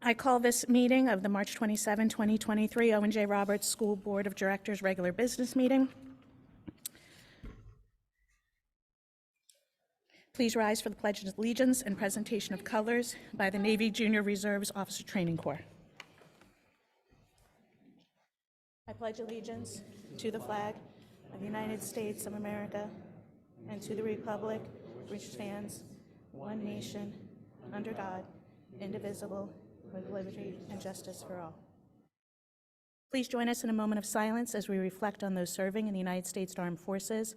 I call this meeting of the March 27, 2023 Owen J. Roberts School Board of Directors regular business meeting. Please rise for the Pledge of Allegiance and presentation of colors by the Navy Junior Reserves Officer Training Corps. I pledge allegiance to the flag of the United States of America and to the republic which stands one nation under God, indivisible, with liberty and justice for all. Please join us in a moment of silence as we reflect on those serving in the United States Armed Forces,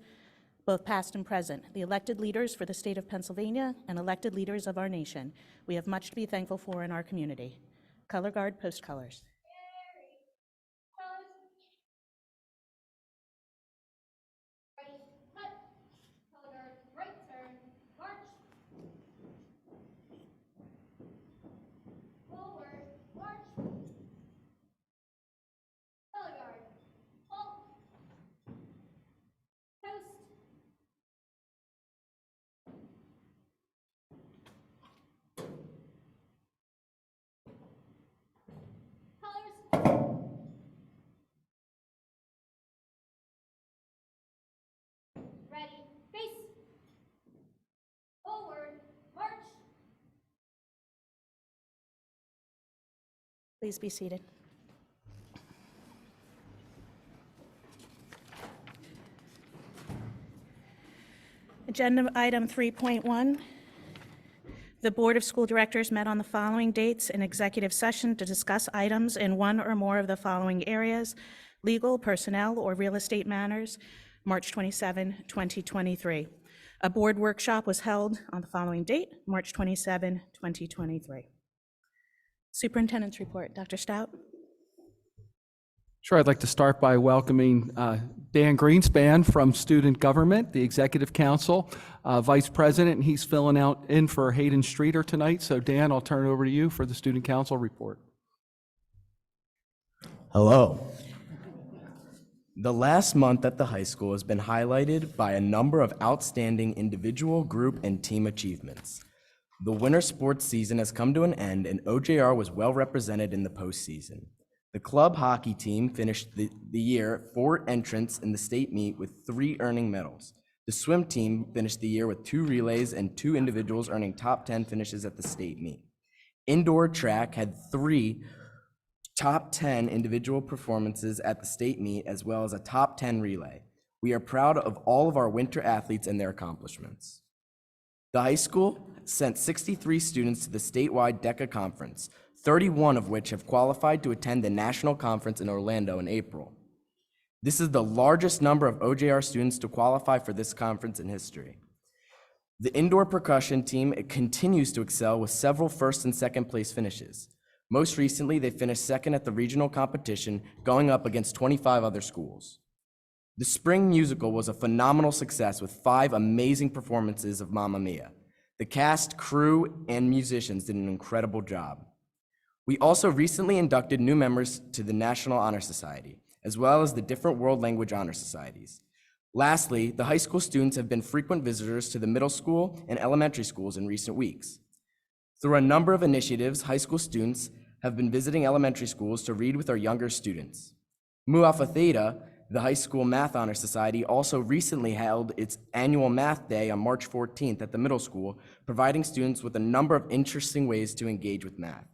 both past and present, the elected leaders for the state of Pennsylvania and elected leaders of our nation. We have much to be thankful for in our community. Color Guard, post colors. Ready, face, forward, march. Please be seated. Agenda item 3.1. The Board of School Directors met on the following dates in executive session to discuss items in one or more of the following areas: legal, personnel, or real estate matters, March 27, 2023. A board workshop was held on the following date, March 27, 2023. Superintendent's report, Dr. Stout. Sure, I'd like to start by welcoming Dan Greenspan from Student Government, the Executive Council, Vice President, and he's filling in for Hayden Streeter tonight. So Dan, I'll turn it over to you for the Student Council report. Hello. The last month at the high school has been highlighted by a number of outstanding individual, group, and team achievements. The winter sports season has come to an end, and OJR was well represented in the postseason. The club hockey team finished the year 4 entrants in the state meet with 3 earning medals. The swim team finished the year with 2 relays and 2 individuals earning top 10 finishes at the state meet. Indoor track had 3 top 10 individual performances at the state meet, as well as a top 10 relay. We are proud of all of our winter athletes and their accomplishments. The high school sent 63 students to the statewide DECA conference, 31 of which have qualified to attend the national conference in Orlando in April. This is the largest number of OJR students to qualify for this conference in history. The indoor percussion team continues to excel with several first and second place finishes. Most recently, they finished second at the regional competition, going up against 25 other schools. The spring musical was a phenomenal success with 5 amazing performances of Mamma Mia. The cast, crew, and musicians did an incredible job. We also recently inducted new members to the National Honor Society, as well as the different World Language Honor Societies. Lastly, the high school students have been frequent visitors to the middle school and elementary schools in recent weeks. Through a number of initiatives, high school students have been visiting elementary schools to read with our younger students. Mu Alpha Theta, the high school math honor society, also recently held its annual math day on March 14th at the middle school, providing students with a number of interesting ways to engage with math.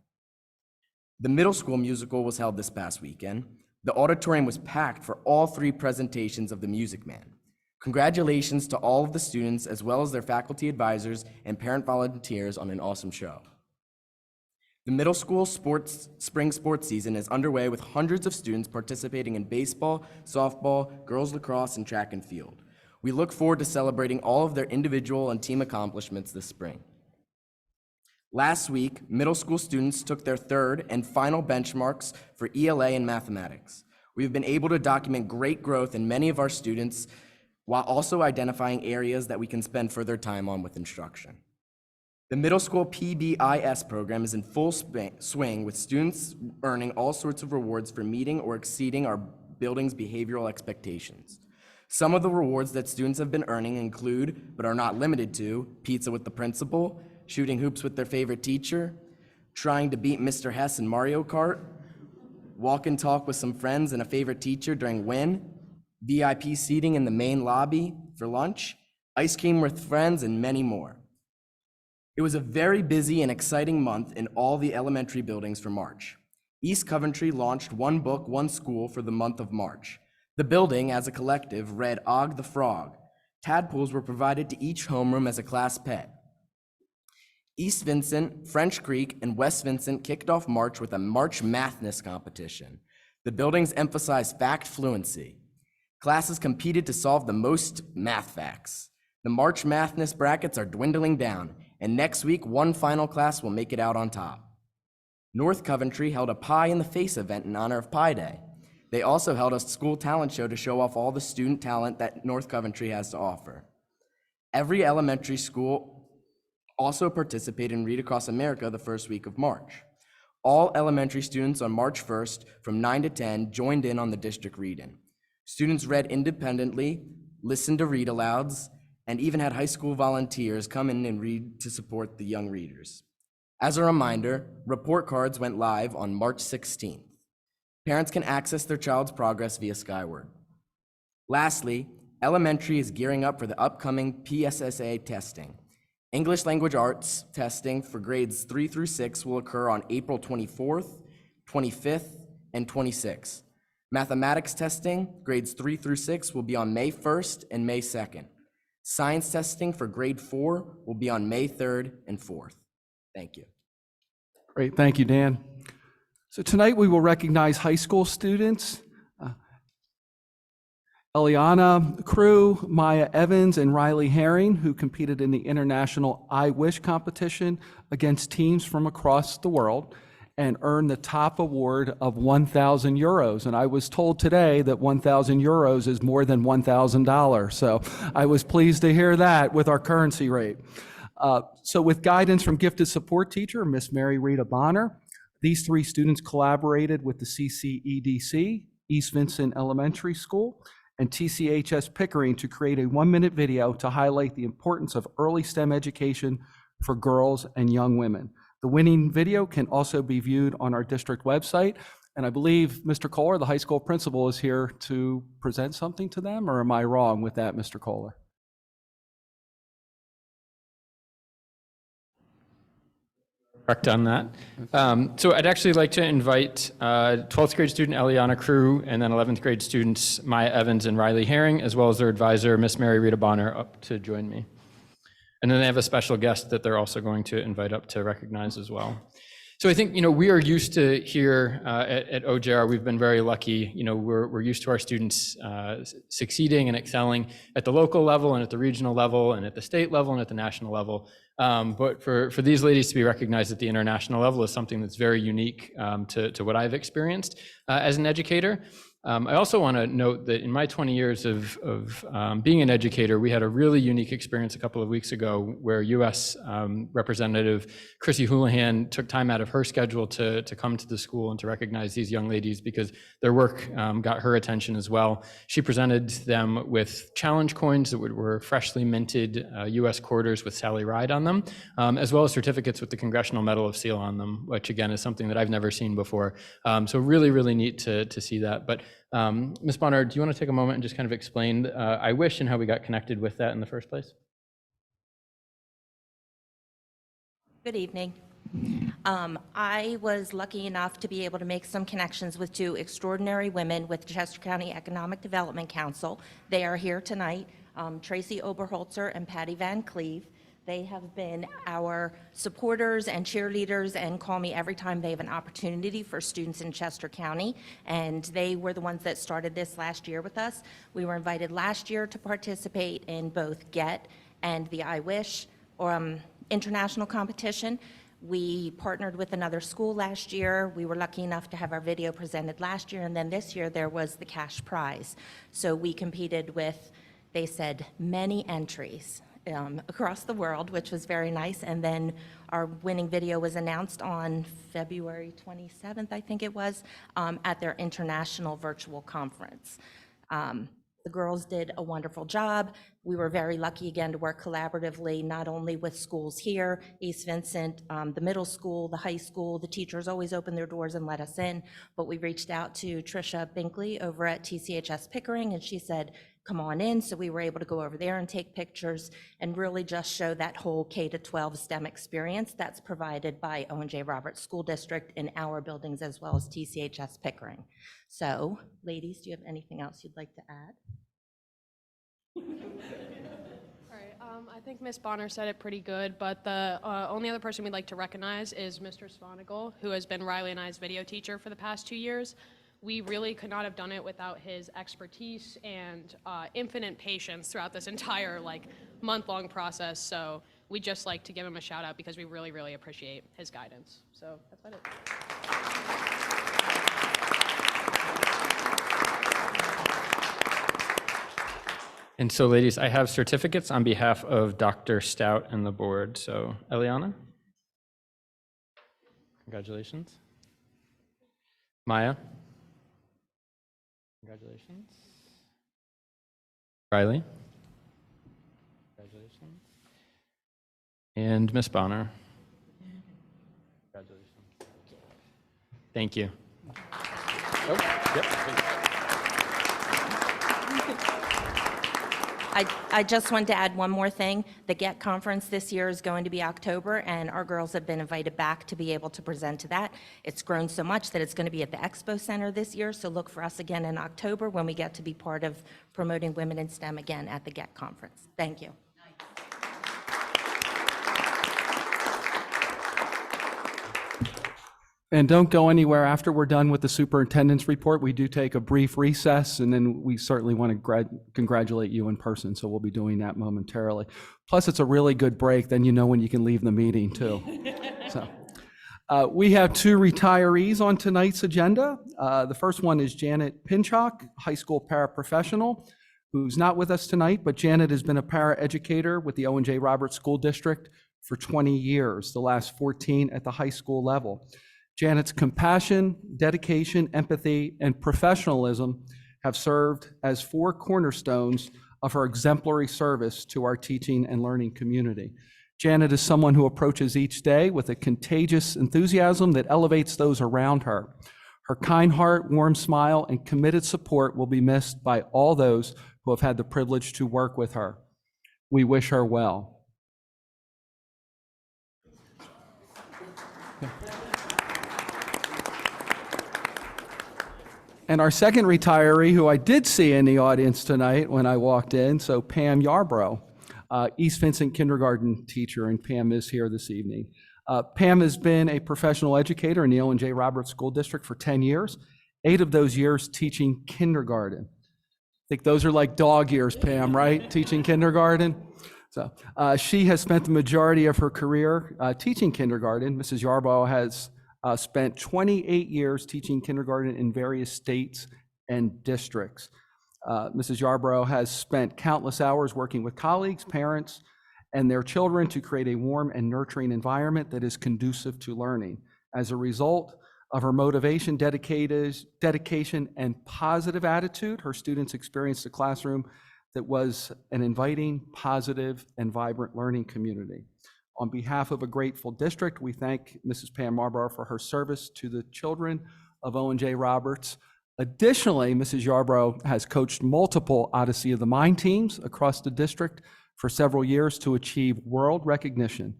The middle school musical was held this past weekend. The auditorium was packed for all 3 presentations of The Music Man. Congratulations to all of the students, as well as their faculty advisors and parent volunteers on an awesome show. The middle school spring sports season is underway with hundreds of students participating in baseball, softball, girls lacrosse, and track and field. We look forward to celebrating all of their individual and team accomplishments this spring. Last week, middle school students took their 3rd and final benchmarks for ELA and mathematics. We've been able to document great growth in many of our students while also identifying areas that we can spend further time on with instruction. The middle school PBIS program is in full swing with students earning all sorts of rewards for meeting or exceeding our building's behavioral expectations. Some of the rewards that students have been earning include, but are not limited to, pizza with the principal, shooting hoops with their favorite teacher, trying to beat Mr. Hess in Mario Kart, walk and talk with some friends and a favorite teacher during WIN, VIP seating in the main lobby for lunch, ice cream with friends, and many more. It was a very busy and exciting month in all the elementary buildings for March. East Coventry launched One Book, One School for the month of March. The building, as a collective, read Og the Frog. Tadpoles were provided to each homeroom as a class pet. East Vincent, French Creek, and West Vincent kicked off March with a March Mathness competition. The buildings emphasized fact fluency. Classes competed to solve the most math facts. The March Mathness brackets are dwindling down, and next week, one final class will make it out on top. North Coventry held a Pie in the Face event in honor of Pi Day. They also held a school talent show to show off all the student talent that North Coventry has to offer. Every elementary school also participated in Read Across America the first week of March. All elementary students on March 1st from 9 to 10 joined in on the district read-in. Students read independently, listened to read-alouds, and even had high school volunteers come in and read to support the young readers. As a reminder, report cards went live on March 16th. Parents can access their child's progress via Skyward. Lastly, elementary is gearing up for the upcoming PSSA testing. English language arts testing for grades 3 through 6 will occur on April 24th, 25th, and 26th. Mathematics testing, grades 3 through 6, will be on May 1st and May 2nd. Science testing for grade 4 will be on May 3rd and 4th. Thank you. Great, thank you, Dan. So tonight we will recognize high school students, Eliana Crew, Maya Evans, and Riley Herring, who competed in the International I Wish competition against teams from across the world and earned the top award of 1,000 euros. And I was told today that 1,000 euros is more than $1,000. So I was pleased to hear that with our currency rate. So with guidance from gifted support teacher, Miss Mary Rita Bonner, these three students collaborated with the CCEDC, East Vincent Elementary School, and TCHS Pickering to create a 1-minute video to highlight the importance of early STEM education for girls and young women. The winning video can also be viewed on our district website, and I believe Mr. Kohler, the high school principal, is here to present something to them, or am I wrong with that, Mr. Kohler? Correct on that. So I'd actually like to invite 12th grade student Eliana Crew and then 11th grade students Maya Evans and Riley Herring, as well as their advisor, Miss Mary Rita Bonner, up to join me. And then they have a special guest that they're also going to invite up to recognize as well. So I think, we are used to here at OJR, we've been very lucky. We're used to our students succeeding and excelling at the local level and at the regional level and at the state level and at the national level. But for these ladies to be recognized at the international level is something that's very unique to what I've experienced as an educator. I also want to note that in my 20 years of being an educator, we had a really unique experience a couple of weeks ago where U.S. Representative Chrissy Houlihan took time out of her schedule to come to the school and to recognize these young ladies because their work got her attention as well. She presented them with challenge coins that were freshly minted U.S. quarters with Sally Ride on them, as well as certificates with the Congressional Medal of Seal on them, which again is something that I've never seen before. So really, really neat to see that. But Ms. Bonner, do you want to take a moment and just kind of explain I Wish and how we got connected with that in the first place? Good evening. I was lucky enough to be able to make some connections with two extraordinary women with Chester County Economic Development Council. They are here tonight, Tracy Oberholzer and Patty Van Cleve. They have been our supporters and cheerleaders and call me every time they have an opportunity for students in Chester County. And they were the ones that started this last year with us. We were invited last year to participate in both GET and the I Wish international competition. We partnered with another school last year. We were lucky enough to have our video presented last year. And then this year there was the cash prize. So we competed with, they said, many entries across the world, which was very nice. And then our winning video was announced on February 27th, I think it was, at their international virtual conference. The girls did a wonderful job. We were very lucky again to work collaboratively, not only with schools here, East Vincent, the middle school, the high school. The teachers always opened their doors and let us in, but we reached out to Trisha Binkley over at TCHS Pickering, and she said, come on in. So we were able to go over there and take pictures and really just show that whole K-12 STEM experience that's provided by Owen J. Roberts School District in our buildings as well as TCHS Pickering. So, ladies, do you have anything else you'd like to add? All right, I think Ms. Bonner said it pretty good, but the only other person we'd like to recognize is Mr. Svanigal, who has been Riley and I's video teacher for the past 2 years. We really could not have done it without his expertise and infinite patience throughout this entire month-long process. So we'd just like to give him a shout out because we really, really appreciate his guidance. So that's about it. And so, ladies, I have certificates on behalf of Dr. Stout and the board. So, Eliana, congratulations. Maya, congratulations. Riley, congratulations. And Ms. Bonner, congratulations. Thank you. Oh, yep. I just wanted to add one more thing. The GET conference this year is going to be October, and our girls have been invited back to be able to present to that. It's grown so much that it's going to be at the Expo Center this year, so look for us again in October when we get to be part of promoting women in STEM again at the GET conference. Thank you. And don't go anywhere after we're done with the superintendent's report. We do take a brief recess, and then we certainly want to congratulate you in person, so we'll be doing that momentarily. Plus, it's a really good break, then you know when you can leave the meeting, too. So, we have 2 retirees on tonight's agenda. The first one is Janet Pinchok, high school paraprofessional, who's not with us tonight, but Janet has been a paraeducator with the Owen J. Roberts School District for 20 years, the last 14 at the high school level. Janet's compassion, dedication, empathy, and professionalism have served as 4 cornerstones of her exemplary service to our teaching and learning community. Janet is someone who approaches each day with a contagious enthusiasm that elevates those around her. Her kind heart, warm smile, and committed support will be missed by all those who have had the privilege to work with her. We wish her well. And our second retiree, who I did see in the audience tonight when I walked in, so Pam Yarbrough, East Vincent kindergarten teacher, and Pam is here this evening. Pam has been a professional educator in the Owen J. Roberts School District for 10 years, 8 of those years teaching kindergarten. I think those are like dog years, Pam, right? Teaching kindergarten. So she has spent the majority of her career teaching kindergarten. Mrs. Yarbrough has spent 28 years teaching kindergarten in various states and districts. Mrs. Yarbrough has spent countless hours working with colleagues, parents, and their children to create a warm and nurturing environment that is conducive to learning. As a result of her motivation, dedication, and positive attitude, her students experienced a classroom that was an inviting, positive, and vibrant learning community. On behalf of a grateful district, we thank Mrs. Pam Yarbrough for her service to the children of Owen J. Roberts. Additionally, Mrs. Yarbrough has coached multiple Odyssey of the Mind teams across the district for several years to achieve world recognition.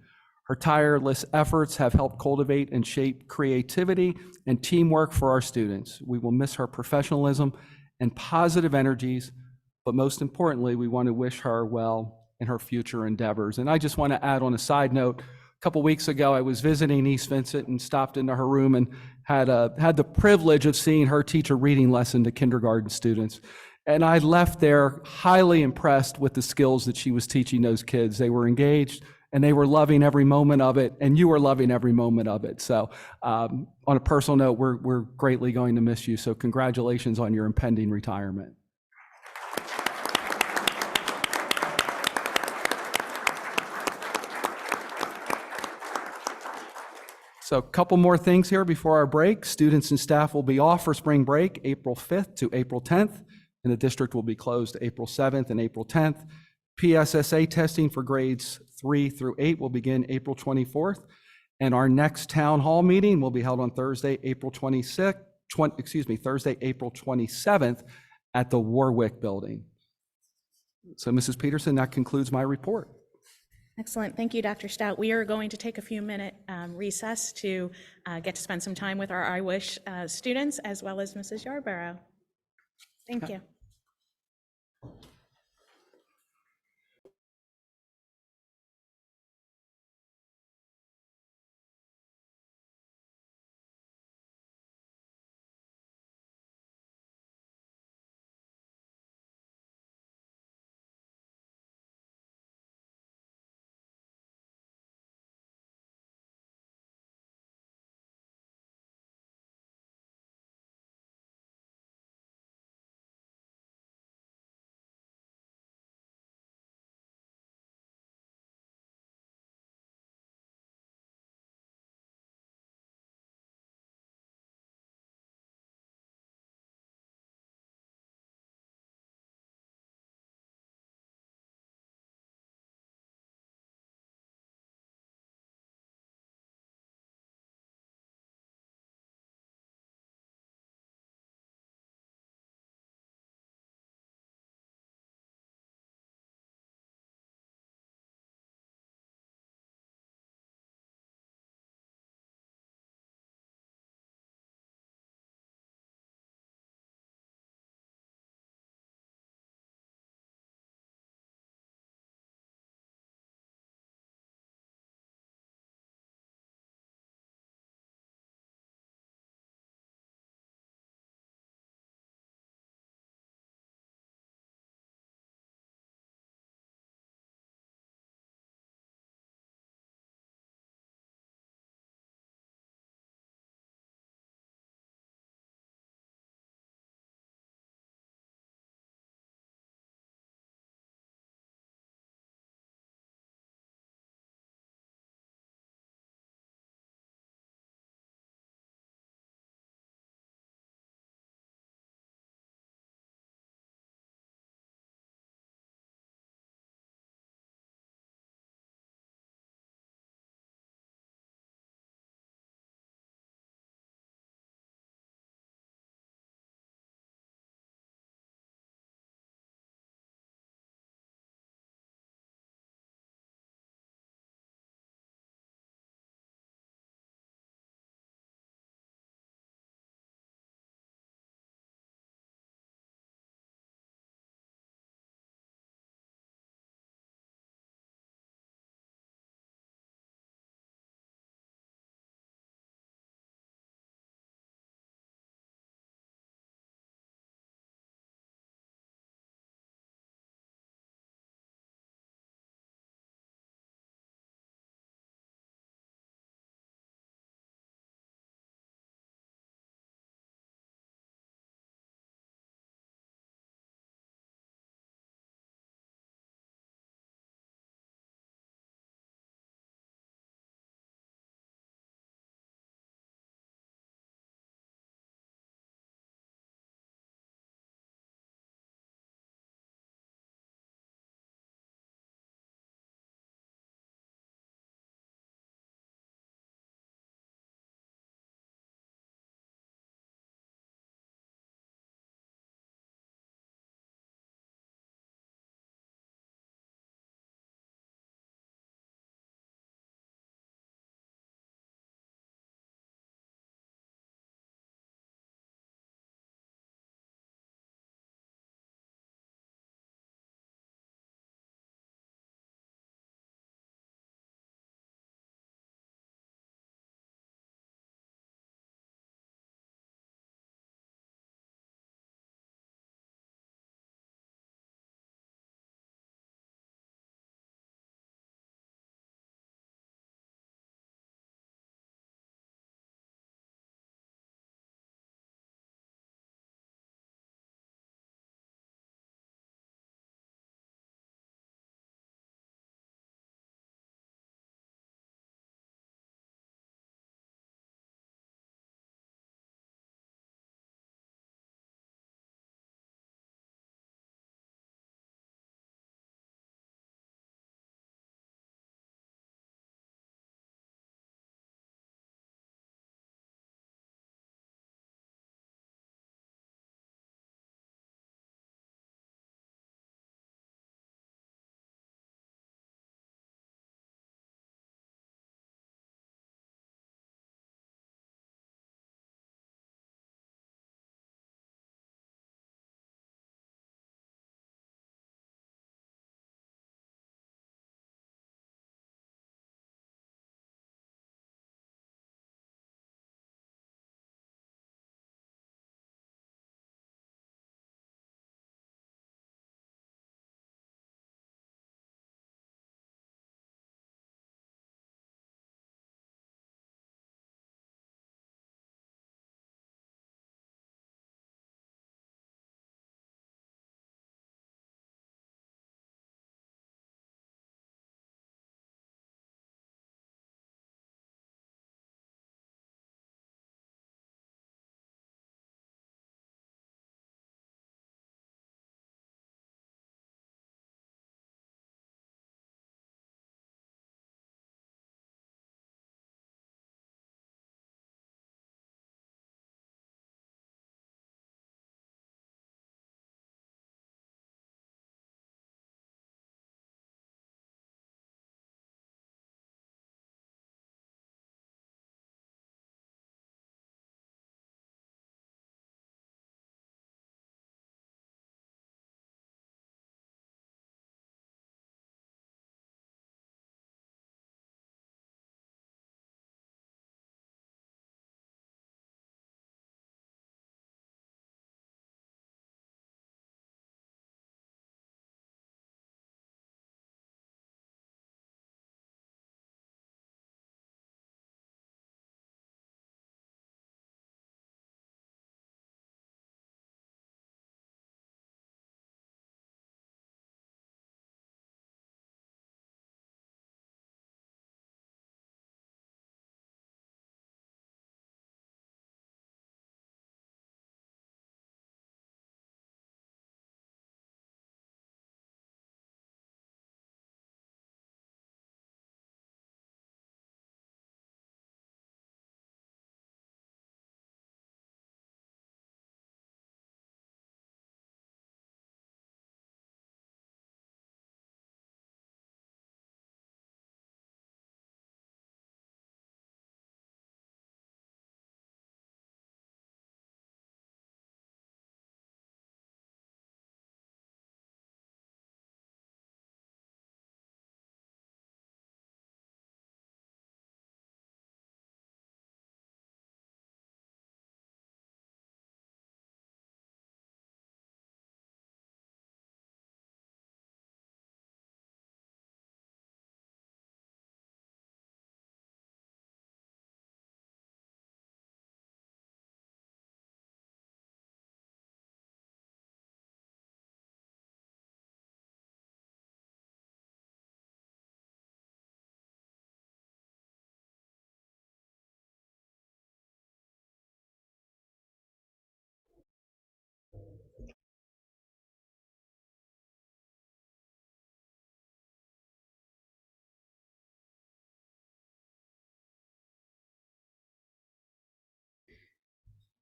Her tireless efforts have helped cultivate and shape creativity and teamwork for our students. We will miss her professionalism and positive energies, but most importantly, we want to wish her well in her future endeavors. And I just want to add on a side note, a couple weeks ago, I was visiting East Vincent and stopped into her room and had the privilege of seeing her teach a reading lesson to kindergarten students. And I left there highly impressed with the skills that she was teaching those kids. They were engaged and they were loving every moment of it, and you were loving every moment of it. So on a personal note, we're greatly going to miss you. So congratulations on your impending retirement. So a couple more things here before our break. Students and staff will be off for spring break April 5th to April 10th. in the district will be closed April 7th and April 10th. PSSA testing for grades 3 through 8 will begin April 24th. And our next town hall meeting will be held on Thursday, April 26th, Thursday, April 27th at the Warwick Building. So, Mrs. Peterson, that concludes my report. Excellent. Thank you, Dr. Stout. We are going to take a few-minute recess to get to spend some time with our I Wish students as well as Mrs. Yarborough. Thank you.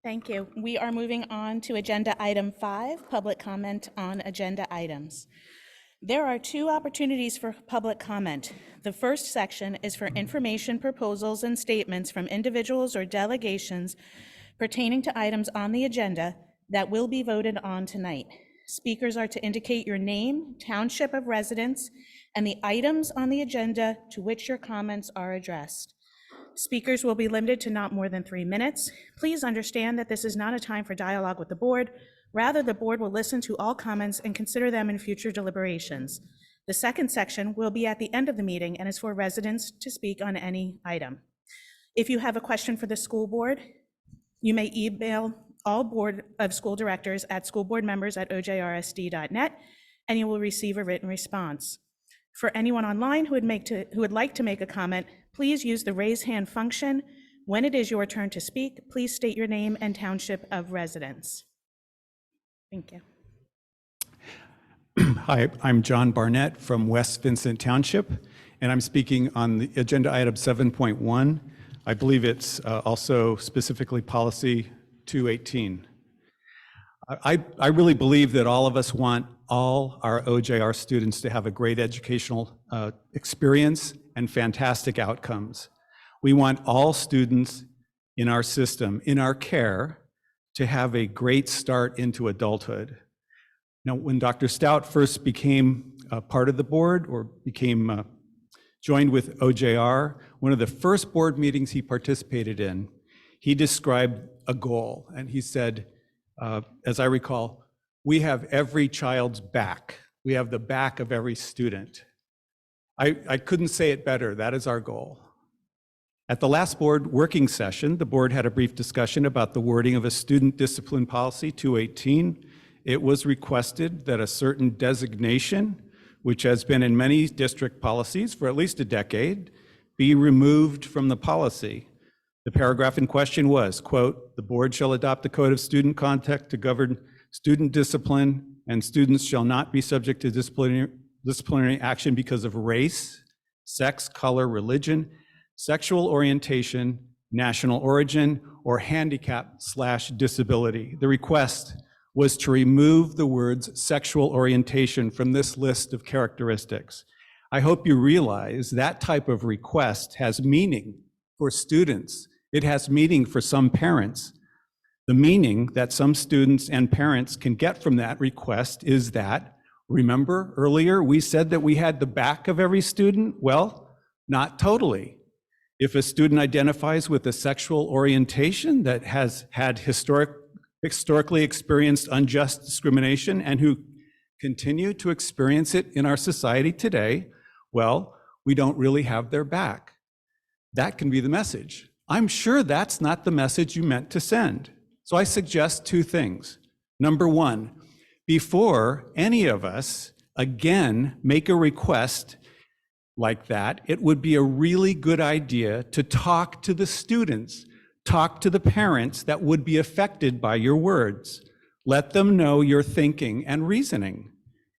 Thank you. We are moving on to Agenda Item 5, public comment on agenda items. There are 2 opportunities for public comment. The first section is for information, proposals, and statements from individuals or delegations pertaining to items on the agenda that will be voted on tonight. Speakers are to indicate your name, township of residence, and the items on the agenda to which your comments are addressed. Speakers will be limited to not more than 3 minutes. Please understand that this is not a time for dialogue with the board. Rather, the board will listen to all comments and consider them in future deliberations. The second section will be at the end of the meeting and is for residents to speak on any item. If you have a question for the school board, you may email all Board of School Directors at schoolboardmembers@ojrsd.net, and you will receive a written response. For anyone online who would like to make a comment, please use the raise hand function. When it is your turn to speak, please state your name and township of residence. Thank you. Hi, I'm John Barnett from West Vincent Township, and I'm speaking on the agenda item 7.1. I believe it's also specifically policy 218. I really believe that all of us want all our OJR students to have a great educational experience and fantastic outcomes. We want all students in our system, in our care, to have a great start into adulthood. Now, when Dr. Stout first became a part of the board or became joined with OJR, one of the first board meetings he participated in, he described a goal, and he said, as I recall, we have every child's back. We have the back of every student. I couldn't say it better. That is our goal. At the last board working session, the board had a brief discussion about the wording of a student discipline policy 218. It was requested that a certain designation, which has been in many district policies for at least a decade, be removed from the policy. The paragraph in question was, quote, "The board shall adopt a code of student conduct to govern student discipline, and students shall not be subject to disciplinary action because of race, sex, color, religion, sexual orientation, national origin, or handicap/disability." The request was to remove the words sexual orientation from this list of characteristics. I hope you realize that type of request has meaning for students. It has meaning for some parents. The meaning that some students and parents can get from that request is that, remember earlier we said that we had the back of every student? Well, not totally. If a student identifies with a sexual orientation that has had historically experienced unjust discrimination and who continue to experience it in our society today, well, we don't really have their back. That can be the message. I'm sure that's not the message you meant to send. So I suggest 2 things. Number 1, before any of us again make a request like that, it would be a really good idea to talk to the students, talk to the parents that would be affected by your words. Let them know your thinking and reasoning.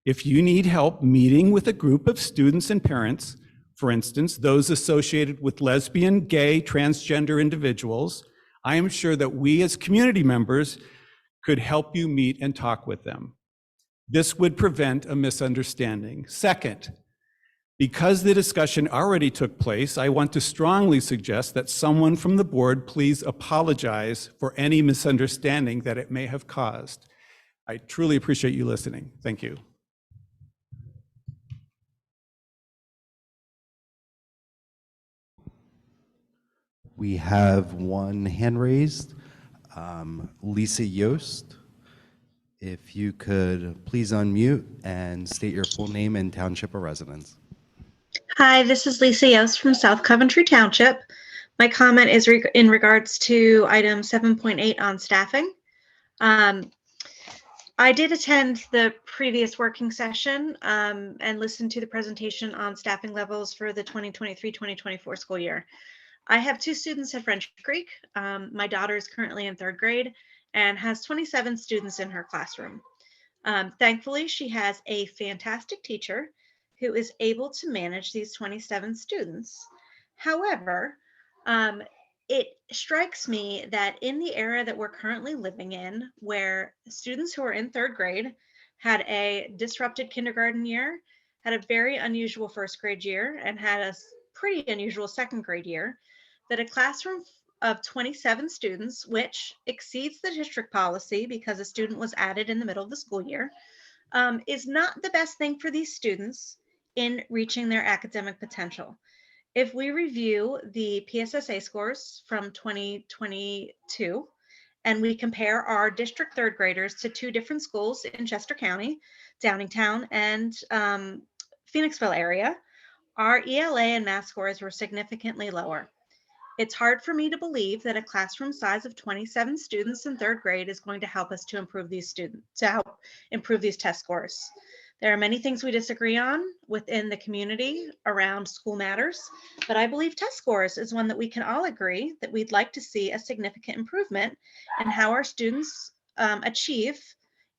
If you need help meeting with a group of students and parents, for instance, those associated with lesbian, gay, transgender individuals, I am sure that we as community members could help you meet and talk with them. This would prevent a misunderstanding. Second, because the discussion already took place, I want to strongly suggest that someone from the board please apologize for any misunderstanding that it may have caused. I truly appreciate you listening. Thank you. We have one hand raised. Lisa Yost, if you could please unmute and state your full name and township of residence. Hi, this is Lisa Yost from South Coventry Township. My comment is in regards to item 7.8 on staffing. I did attend the previous working session and listened to the presentation on staffing levels for the 2023-2024 school year. I have 2 students at French Creek. My daughter is currently in 3rd grade and has 27 students in her classroom. Thankfully, she has a fantastic teacher who is able to manage these 27 students. However, it strikes me that in the era that we're currently living in, where students who are in third grade had a disrupted kindergarten year, had a very unusual first grade year, and had a pretty unusual second grade year, that a classroom of 27 students, which exceeds the district policy because a student was added in the middle of the school year, is not the best thing for these students in reaching their academic potential. If we review the PSSA scores from 2022 and we compare our district third graders to two different schools in Chester County, Downingtown and Phoenixville area, our ELA and math scores were significantly lower. It's hard for me to believe that a classroom size of 27 students in third grade is going to help us to improve these test scores. There are many things we disagree on within the community around school matters, but I believe test scores is one that we can all agree that we'd like to see a significant improvement in how our students achieve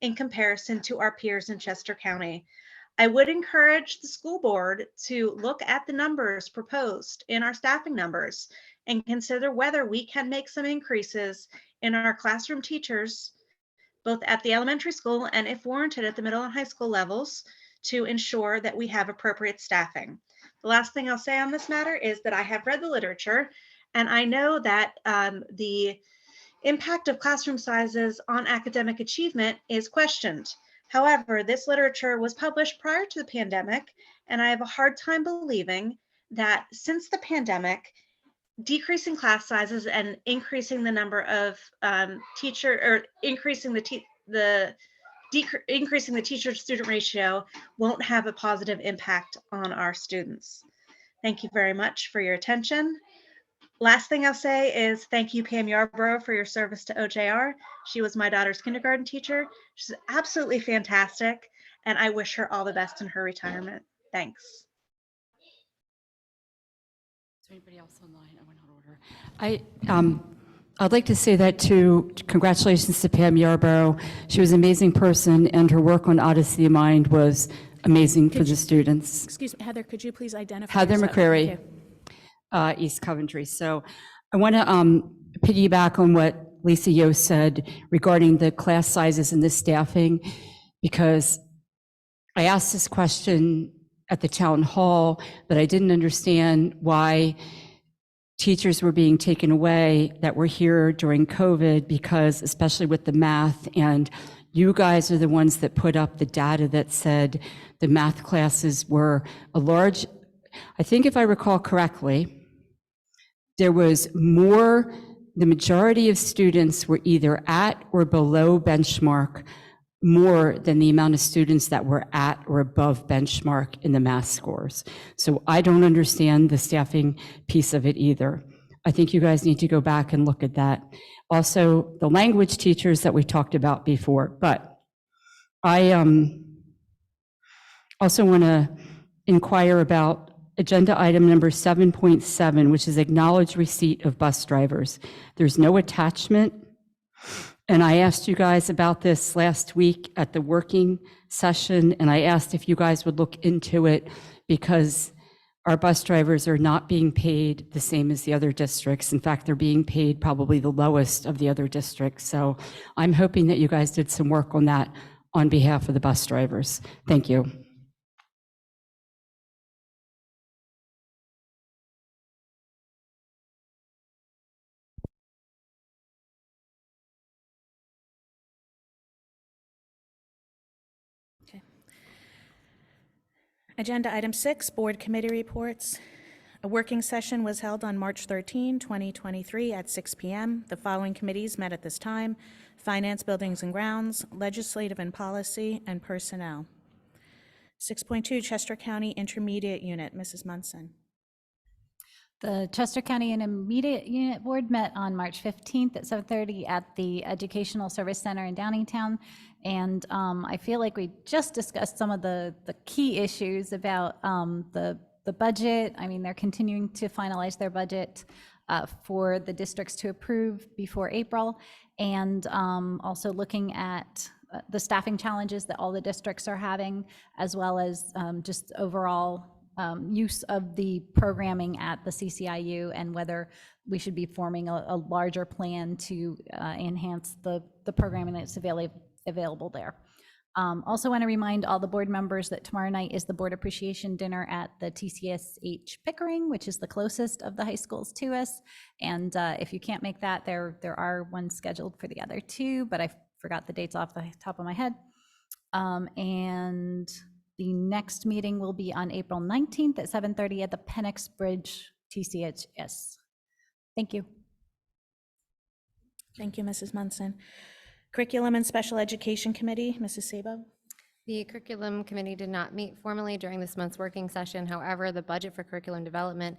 in comparison to our peers in Chester County. I would encourage the school board to look at the numbers proposed in our staffing numbers and consider whether we can make some increases in our classroom teachers, both at the elementary school and if warranted at the middle and high school levels, to ensure that we have appropriate staffing. The last thing I'll say on this matter is that I have read the literature and I know that the impact of classroom sizes on academic achievement is questioned. However, this literature was published prior to the pandemic, and I have a hard time believing that since the pandemic, decreasing class sizes and increasing the number of increasing the teacher-student ratio won't have a positive impact on our students. Thank you very much for your attention. Last thing I'll say is thank you, Pam Yarborough, for your service to OJR. She was my daughter's kindergarten teacher. She's absolutely fantastic, and I wish her all the best in her retirement. Thanks. Is there anybody else online? I went out of order. I'd like to say that too. Congratulations to Pam Yarborough. She was an amazing person, and her work on Odyssey of Mind was amazing for the students. Excuse me, Heather, could you please identify Heather yourself? McCreary. Thank you. East Coventry. So I want to piggyback on what Lisa Yost said regarding the class sizes and the staffing, because I asked this question at the town hall, but I didn't understand why teachers were being taken away that were here during COVID, because especially with the math, and you guys are the ones that put up the data that said the math classes were a large, I think if I recall correctly, there was more, the majority of students were either at or below benchmark more than the amount of students that were at or above benchmark in the math scores. So I don't understand the staffing piece of it either. I think you guys need to go back and look at that. Also, the language teachers that we talked about before, but I also want to inquire about agenda item number 7.7, which is acknowledge receipt of bus drivers. There's no attachment. And I asked you guys about this last week at the working session, and I asked if you guys would look into it because our bus drivers are not being paid the same as the other districts. In fact, they're being paid probably the lowest of the other districts. So I'm hoping that you guys did some work on that on behalf of the bus drivers. Thank you. Agenda item 6, board committee reports. A working session was held on March 13, 2023 at 6 p.m. The following committees met at this time: Finance, Buildings and Grounds, Legislative and Policy, and Personnel. 6.2, Chester County Intermediate Unit, Mrs. Munson. The Chester County Intermediate Unit Board met on March 15th at 7:30 at the Educational Service Center in Downingtown. And I feel like we just discussed some of the key issues about the budget. I mean, they're continuing to finalize their budget for the districts to approve before April. And also looking at the staffing challenges that all the districts are having, as well as just overall use of the programming at the CCIU and whether we should be forming a larger plan to enhance the programming that's available there. Also want to remind all the board members that tomorrow night is the Board Appreciation Dinner at the TCSH Pickering, which is the closest of the high schools to us. And if you can't make that, there are ones scheduled for the other two, but I forgot the dates off the top of my head. And the next meeting will be on April 19th at 7:30 at the Penix Bridge TCHS. Thank you. Thank you, Mrs. Munson. Curriculum and Special Education Committee, Mrs. Sabo. The curriculum committee did not meet formally during this month's working session. However, the budget for curriculum development,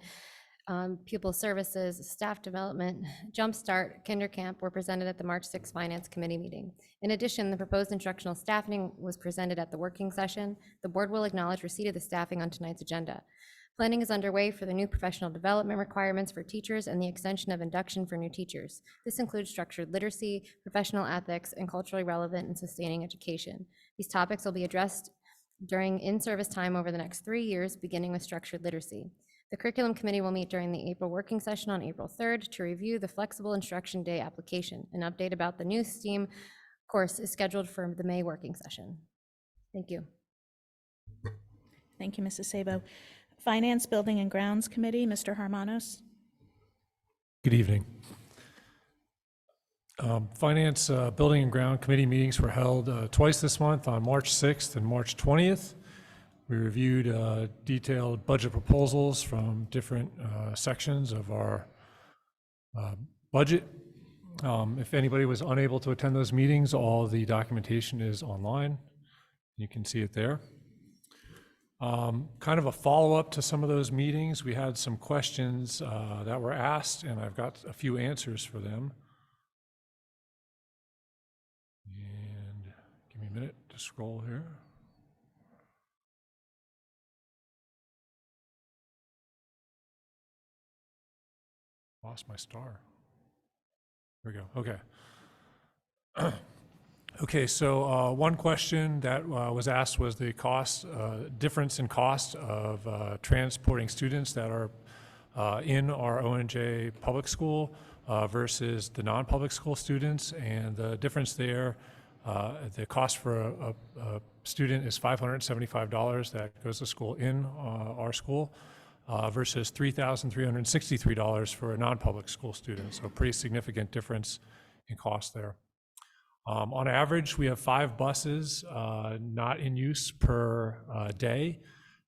pupil services, staff development, Jumpstart, Kindercamp were presented at the March 6 Finance Committee meeting. In addition, the proposed instructional staffing was presented at the working session. The board will acknowledge receipt of the staffing on tonight's agenda. Planning is underway for the new professional development requirements for teachers and the extension of induction for new teachers. This includes structured literacy, professional ethics, and culturally relevant and sustaining education. These topics will be addressed during in-service time over the next 3 years, beginning with structured literacy. The curriculum committee will meet during the April working session on April 3rd to review the flexible instruction day application. An update about the new STEAM course is scheduled for the May working session. Thank you. Thank you, Mrs. Sabo. Finance, Building and Grounds Committee, Mr. Harmanos. Good evening. Finance, Building and Ground Committee meetings were held twice this month on March 6th and March 20th. We reviewed detailed budget proposals from different sections of our budget. If anybody was unable to attend those meetings, all the documentation is online. You can see it there. Kind of a follow-up to some of those meetings, we had some questions that were asked, and I've got a few answers for them. And give me a minute to scroll here. Lost my star. There we go. Okay. Okay, so one question that was asked was the cost, difference in cost of transporting students that are in our ONJ public school versus the non-public school students. And the difference there, the cost for a student is $575 that goes to school in our school versus $3,363 for a non-public school student. So a pretty significant difference in cost there. On average, we have 5 buses not in use per day.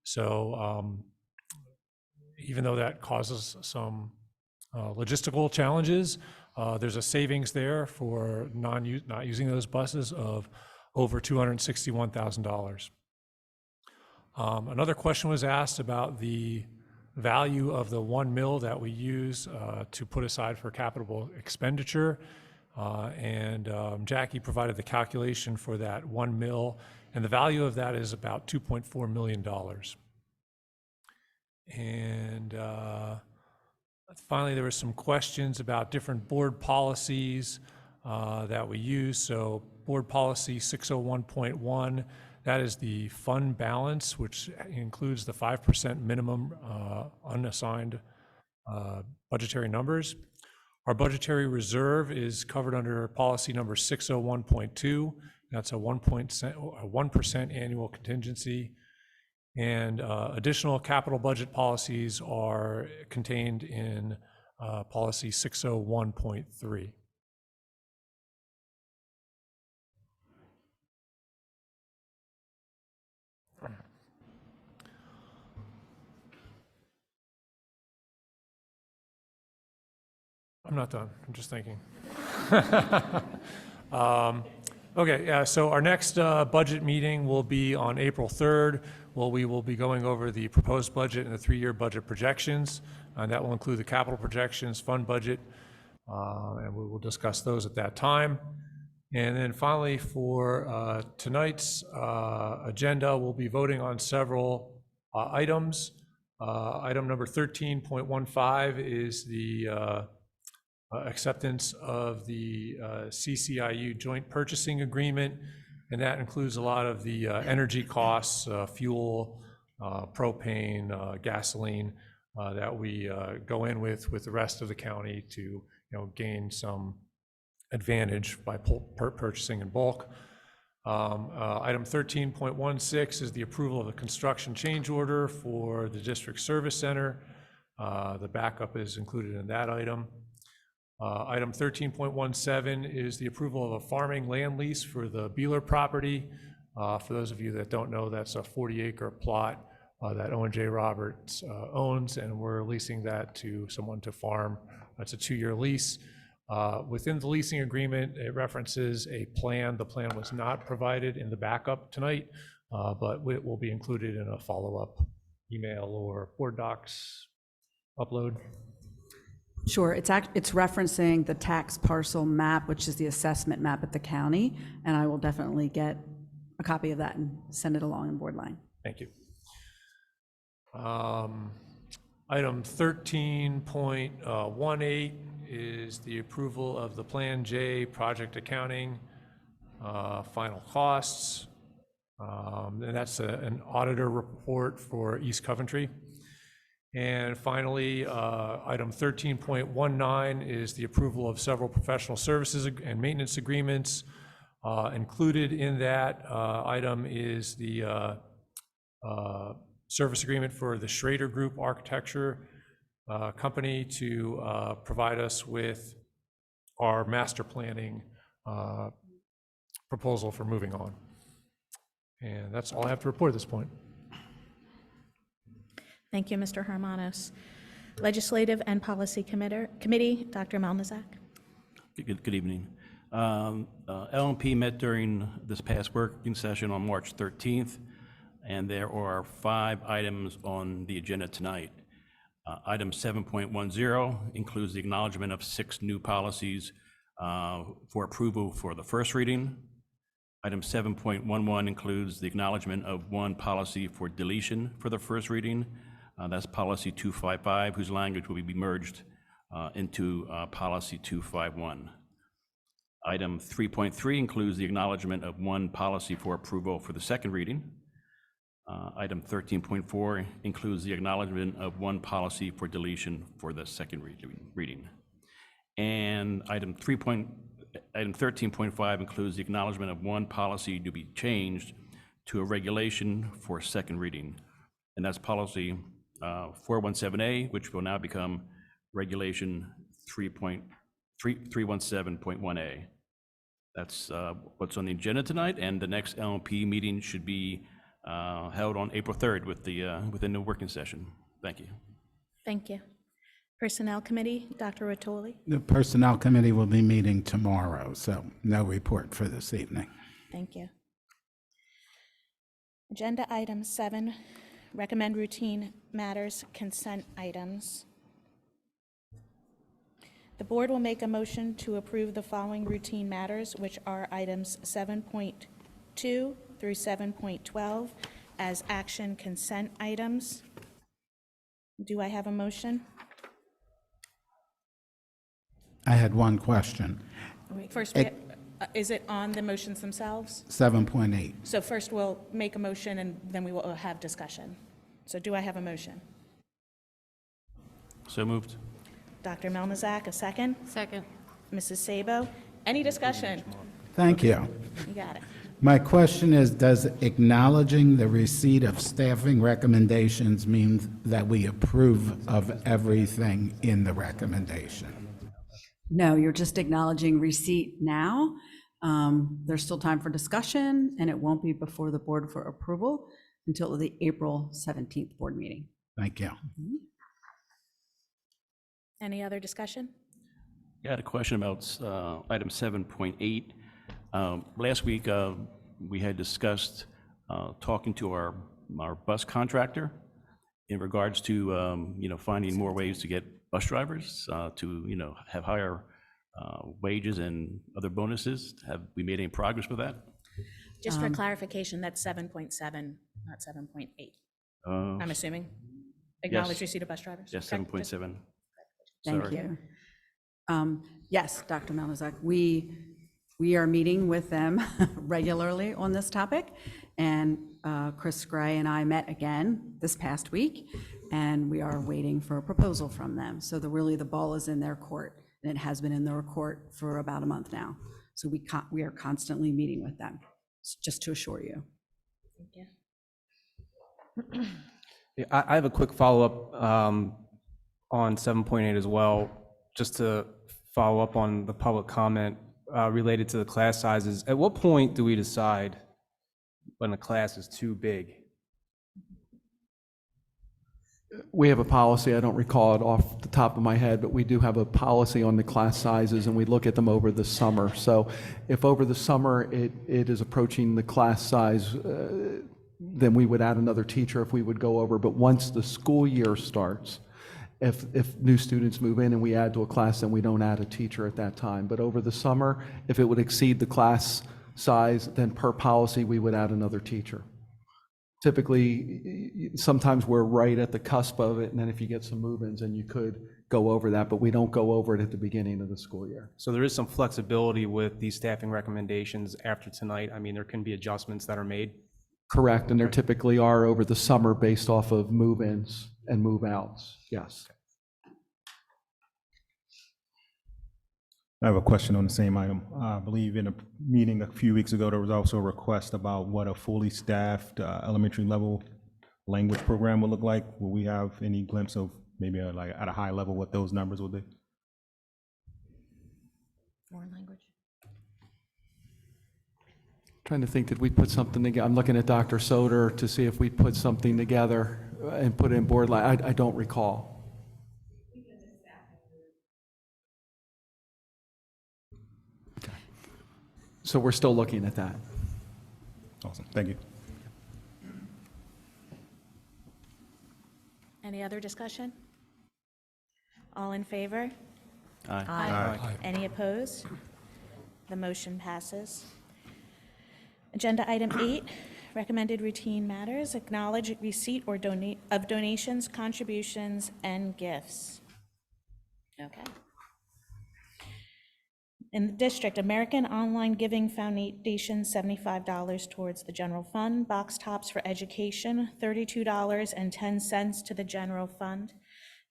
So even though that causes some logistical challenges, there's a savings there for not using those buses of over $261,000. Another question was asked about the value of the $1 million that we use to put aside for capital expenditure. Jackie provided the calculation for that $1 million, and the value of that is about $2.4 million. And finally, there were some questions about different board policies that we use. So board policy 601.1, that is the fund balance, which includes the 5% minimum unassigned budgetary numbers. Our budgetary reserve is covered under policy number 601.2. That's a 1% annual contingency. And additional capital budget policies are contained in policy 601.3. I'm not done, I'm just thinking. Okay, yeah, so our next budget meeting will be on April 3rd. Well, we will be going over the proposed budget and the 3-year budget projections, and that will include the capital projections, fund budget, and we will discuss those at that time. And then finally, for tonight's agenda, we'll be voting on several items. Item number 13.15 is the acceptance of the CCIU joint purchasing agreement, and that includes a lot of the energy costs, fuel, propane, gasoline that we go in with the rest of the county to gain some advantage by purchasing in bulk. Item 13.16 is the approval of the construction change order for the district service center. The backup is included in that item. Item 13.17 is the approval of a farming land lease for the Beeler property. For those of you that don't know, that's a 40-acre plot that Owen J. Roberts owns, and we're leasing that to someone to farm. It's a 2-year lease. Within the leasing agreement, it references a plan. The plan was not provided in the backup tonight, but it will be included in a follow-up email or board docs upload. Sure, it's referencing the tax parcel map, which is the assessment map at the county, and I will definitely get a copy of that and send it along in board line. Thank you. Item 13.18 is the approval of the Plan J project accounting, final costs, and that's an auditor report for East Coventry. And finally, item 13.19 is the approval of several professional services and maintenance agreements. Included in that item is the service agreement for the Schrader Group Architecture company to provide us with our master planning proposal for moving on. And that's all I have to report at this point. Thank you, Mr. Hermanos. Legislative and Policy Committee, Dr. Malnazak. Good evening. LMP met during this past working session on March 13th, and there are 5 items on the agenda tonight. Item 7.10 includes the acknowledgement of 6 new policies for approval for the first reading. Item 7.11 includes the acknowledgement of 1 policy for deletion for the first reading. That's policy 255, whose language will be merged into policy 251. Item 3.3 includes the acknowledgement of 1 policy for approval for the second reading. Item 13.4 includes the acknowledgement of 1 policy for deletion for the second reading. And item 13.5 includes the acknowledgement of 1 policy to be changed to a regulation for second reading. And that's policy 417A, which will now become regulation 317.1A. That's what's on the agenda tonight, and the next LMP meeting should be held on April 3rd within the working session. Thank you. Thank you. Personnel Committee, Dr. Rattoli. The Personnel Committee will be meeting tomorrow, so no report for this evening. Thank you. Agenda item 7, recommend routine matters, consent items. The board will make a motion to approve the following routine matters, which are items 7.2 through 7.12 as action consent items. Do I have a motion? I had one question. First, is it on the motions themselves? 7.8. So first we'll make a motion and then we will have discussion. So do I have a motion? So moved. Dr. Melnazak, a second? Second. Mrs. Sabo, any discussion? Thank you. You got it. My question is, does acknowledging the receipt of staffing recommendations mean that we approve of everything in the recommendation? No, you're just acknowledging receipt now. There's still time for discussion, and it won't be before the board for approval until the April 17th board meeting. Thank you. Any other discussion? I had a question about item 7.8. Last week, we had discussed talking to our bus contractor in regards to, finding more ways to get bus drivers to, have higher wages and other bonuses. Have we made any progress with that? Just for clarification, that's 7.7, not 7.8. I'm assuming? Acknowledge receipt of bus drivers? Yes, Okay, 7.7. Thank Sorry. you. Yes, Dr. Malnazak, we We are meeting with them regularly on this topic, and Chris Gray and I met again this past week, and we are waiting for a proposal from them. So really the ball is in their court, and it has been in their court for about a month now. So we are constantly meeting with them, just to assure you. Yeah, I have a quick follow-up on 7.8 as well, just to follow up on the public comment related to the class sizes. At what point do we decide when a class is too big? We have a policy, I don't recall it off the top of my head, but we do have a policy on the class sizes, and we look at them over the summer. So if over the summer it is approaching the class size, then we would add another teacher if we would go over. But once the school year starts, if new students move in and we add to a class, then we don't add a teacher at that time. But over the summer, if it would exceed the class size, then per policy, we would add another teacher. Typically, sometimes we're right at the cusp of it, and then if you get some move-ins, and you could go over that, but we don't go over it at the beginning of the school year. So there is some flexibility with these staffing recommendations after tonight. I mean, there can be adjustments that are made. Correct, and there typically are over the summer based off of move-ins and move-outs, yes. I have a question on the same item. I believe in a meeting a few weeks ago, there was also a request about what a fully staffed elementary level language program would look like. Will we have any glimpse of maybe like at a high level what those numbers will be? Foreign language. Trying to think, did we put something together? I'm looking at Dr. Soder to see if we put something together and put it in board line. I don't recall. So we're still looking at that. Awesome, thank you. Any other discussion? All in favor? Aye. Aye. Any opposed? The motion passes. Agenda item 8, recommended routine matters. Acknowledge receipt or of donations, contributions, and gifts. Okay. In the district, American Online Giving Foundation, $75 towards the general fund. Box Tops for Education, $32.10 to the general fund.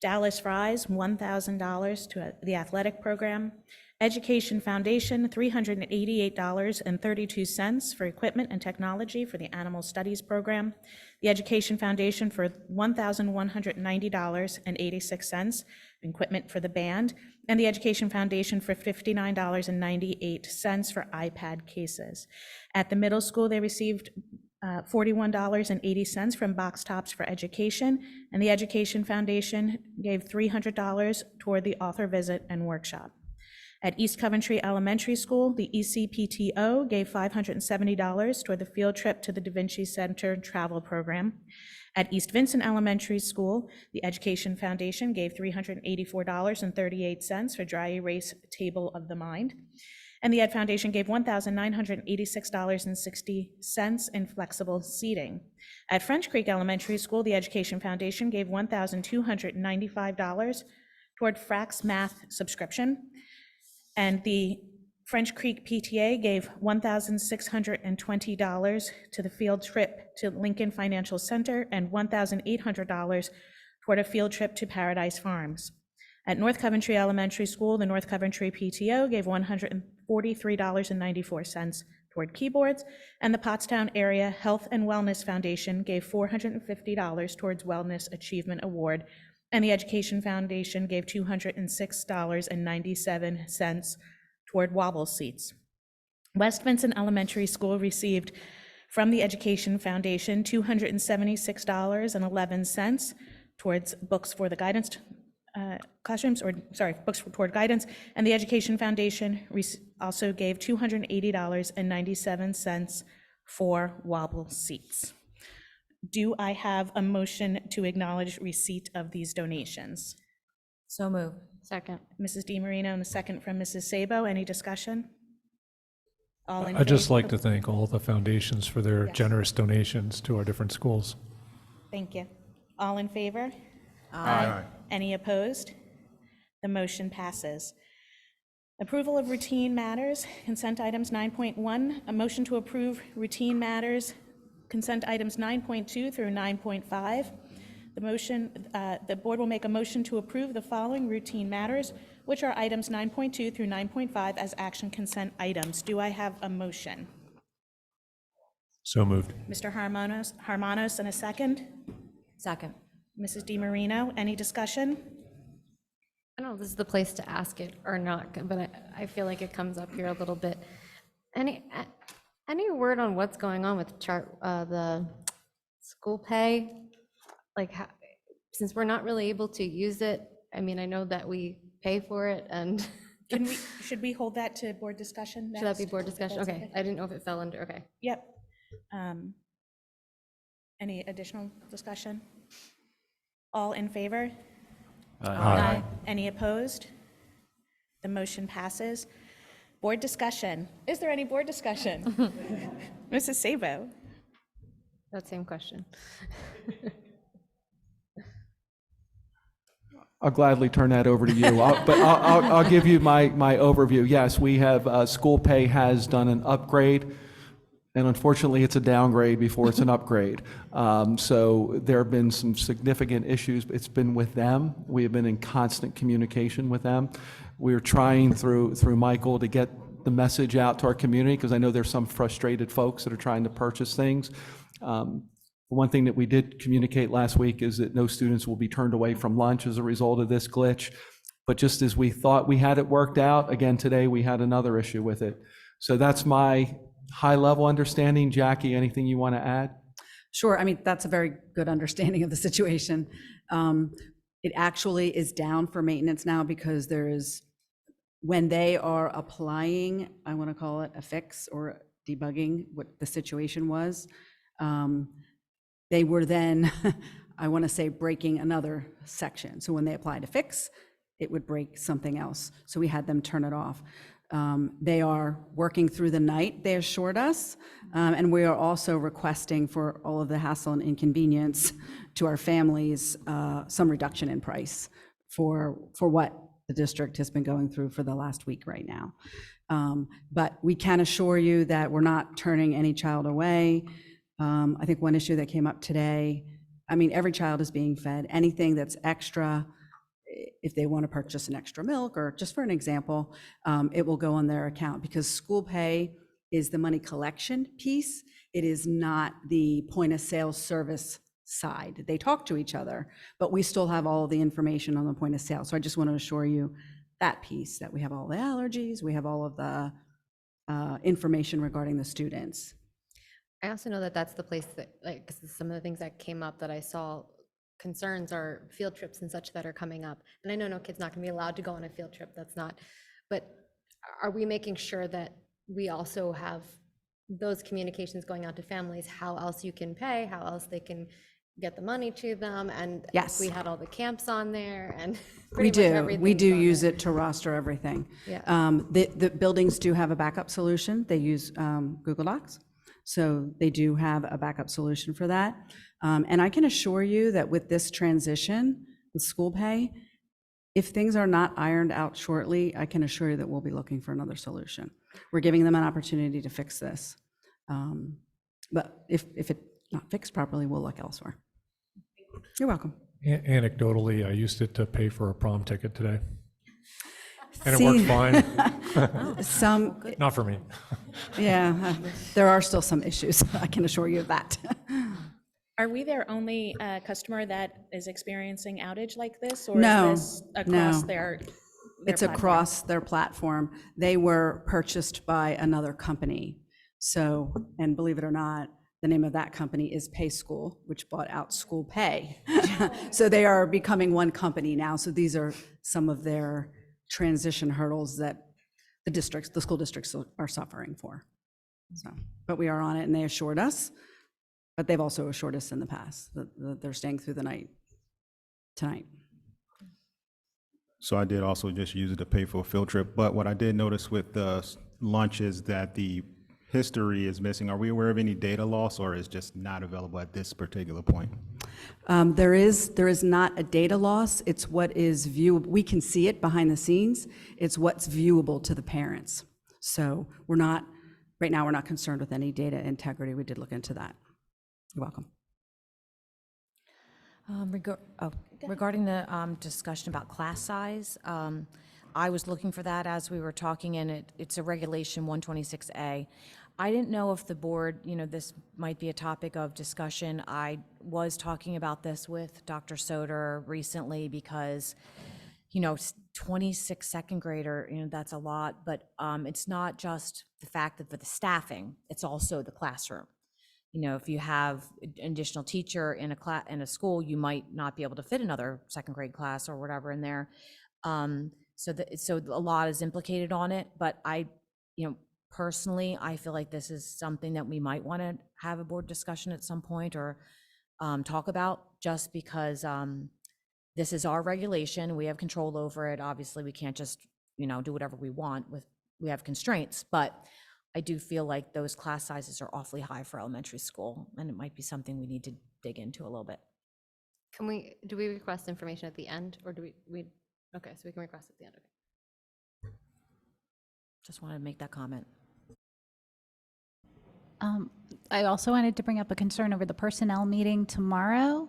Dallas Rise, $1,000 to the athletic program. Education Foundation, $388.32 for equipment and technology for the Animal Studies program. The Education Foundation for $1,190.86, equipment for the band. And the Education Foundation for $59.98 for iPad cases. At the middle school, they received $41.80 from Box Tops for Education, and the Education Foundation gave $300 toward the author visit and workshop. At East Coventry Elementary School, the ECPTO gave $570 toward the field trip to the Da Vinci Center travel program. At East Vincent Elementary School, the Education Foundation gave $384.38 for dry erase Table of the Mind. And the Ed Foundation gave $1,986.60 in flexible seating. At French Creek Elementary School, the Education Foundation gave $1,295 toward Frax Math subscription. And the French Creek PTA gave $1,620 to the field trip to Lincoln Financial Center and $1,800 toward a field trip to Paradise Farms. At North Coventry Elementary School, the North Coventry PTO gave $143.94 toward keyboards, and the Pottstown Area Health and Wellness Foundation gave $450 towards Wellness Achievement Award, and the Education Foundation gave $206.97 toward wobble seats. West Vincent Elementary School received from the Education Foundation $276.11 towards books for the guidance classrooms, or sorry, books toward guidance, and the Education Foundation also gave $280.97 for wobble seats. Do I have a motion to acknowledge receipt of these donations? So moved. Second. Mrs. DiMarino and a second from Mrs. Sabo. Any discussion? All in I'd just favor? like to thank all the foundations for their generous donations to our different schools. Thank you. All in favor? Aye. Any opposed? The motion passes. Approval of routine matters, consent items 9.1, a motion to approve routine matters, consent items 9.2 through 9.5. The board will make a motion to approve the following routine matters, which are items 9.2 through 9.5 as action consent items. Do I have a motion? So moved. Mr. Harmonos, and a second? Second. Mrs. DiMarino, any discussion? I don't know if this is the place to ask it or not, but I feel like it comes up here a little bit. Any word on what's going on with the school pay? Like, since we're not really able to use it, I mean, I know that we pay for it and. Should we hold that to board discussion next? Should that be board discussion? That's Okay, I didn't know if it fell under, okay. Yep. Any additional discussion? All in favor? Aye. Any opposed? The motion passes. Board discussion. Is there any board discussion? Mrs. Sabo. That same question. I'll gladly turn that over to you, but I'll give you my overview. Yes, we have, school pay has done an upgrade, and unfortunately, it's a downgrade before it's an upgrade. So there have been some significant issues. It's been with them. We have been in constant communication with them. We're trying through Michael to get the message out to our community, because I know there's some frustrated folks that are trying to purchase things. One thing that we did communicate last week is that no students will be turned away from lunch as a result of this glitch. But just as we thought we had it worked out, again, today we had another issue with it. So that's my high-level understanding. Jackie, anything you want to add? Sure. I mean, that's a very good understanding of the situation. It actually is down for maintenance now because there is, when they are applying, I want to call it a fix or debugging what the situation was, they were then, I want to say, breaking another section. So when they applied a fix, it would break something else. So we had them turn it off. They are working through the night, they assured us, and we are also requesting for all of the hassle and inconvenience to our families, some reduction in price for what the district has been going through for the last week right now. But we can assure you that we're not turning any child away. I think one issue that came up today, I mean, every child is being fed. Anything that's extra, if they want to purchase an extra milk, or just for an example, it will go on their account, because school pay is the money collection piece. It is not the point of sale service side. They talk to each other, but we still have all of the information on the point of sale. So I just want to assure you that piece, that we have all the allergies, we have all of the information regarding the students. I also know that that's the place that, like, 'cause some of the things that came up that I saw, concerns are field trips and such that are coming up. And I know no kid's not gonna be allowed to go on a field trip, that's not, but are we making sure that we also have those communications going out to families, how else you can pay, how else they can get the money to them? And Yes. we had all the camps on there and We pretty much do. everything's We do on use there. it to roster everything. Yeah. The buildings do have a backup solution. They use Google Docs. So they do have a backup solution for that. And I can assure you that with this transition with school pay, if things are not ironed out shortly, I can assure you that we'll be looking for another solution. We're giving them an opportunity to fix this. But if it's not fixed properly, we'll look elsewhere. You're welcome. Anecdotally, I used it to pay for a prom ticket today. And it See? worked fine. Some, Not for me. yeah, there are still some issues, I can assure you of that. Are we their only customer that is experiencing outage like this? Or No, is this across no. their It's platform? across their platform. They were purchased by another company. So, and believe it or not, the name of that company is PaySchool, which bought out School Pay. So they are becoming one company now. So these are some of their transition hurdles that the school districts are suffering for. So, but we are on it, and they assured us, but they've also assured us in the past that they're staying through the night tonight. So I did also just use it to pay for a field trip, but what I did notice with the lunch is that the history is missing. Are we aware of any data loss, or is just not available at this particular point? There is not a data loss. It's what is viewable. We can see it behind the scenes. It's what's viewable to the parents. So right now, we're not concerned with any data integrity. We did look into that. You're welcome. Regarding the discussion about class size, I was looking for that as we were talking, and it's a regulation 126A. I didn't know if the board, this might be a topic of discussion. I was talking about this with Dr. Soder recently because, 26 second grader, that's a lot, but it's not just the fact that for the staffing, it's also the classroom. If you have an additional teacher in a school, you might not be able to fit another second grade class or whatever in there. So a lot is implicated on it, but personally, I feel like this is something that we might want to have a board discussion at some point or talk about, just because this is our regulation. We have control over it. Obviously, we can't just, do whatever we want. We have constraints, but I do feel like those class sizes are awfully high for elementary school, and it might be something we need to dig into a little bit. Do we request information at the end, or do we okay, so we can request at the end. Okay. Just wanted to make that comment. I also wanted to bring up a concern over the personnel meeting tomorrow.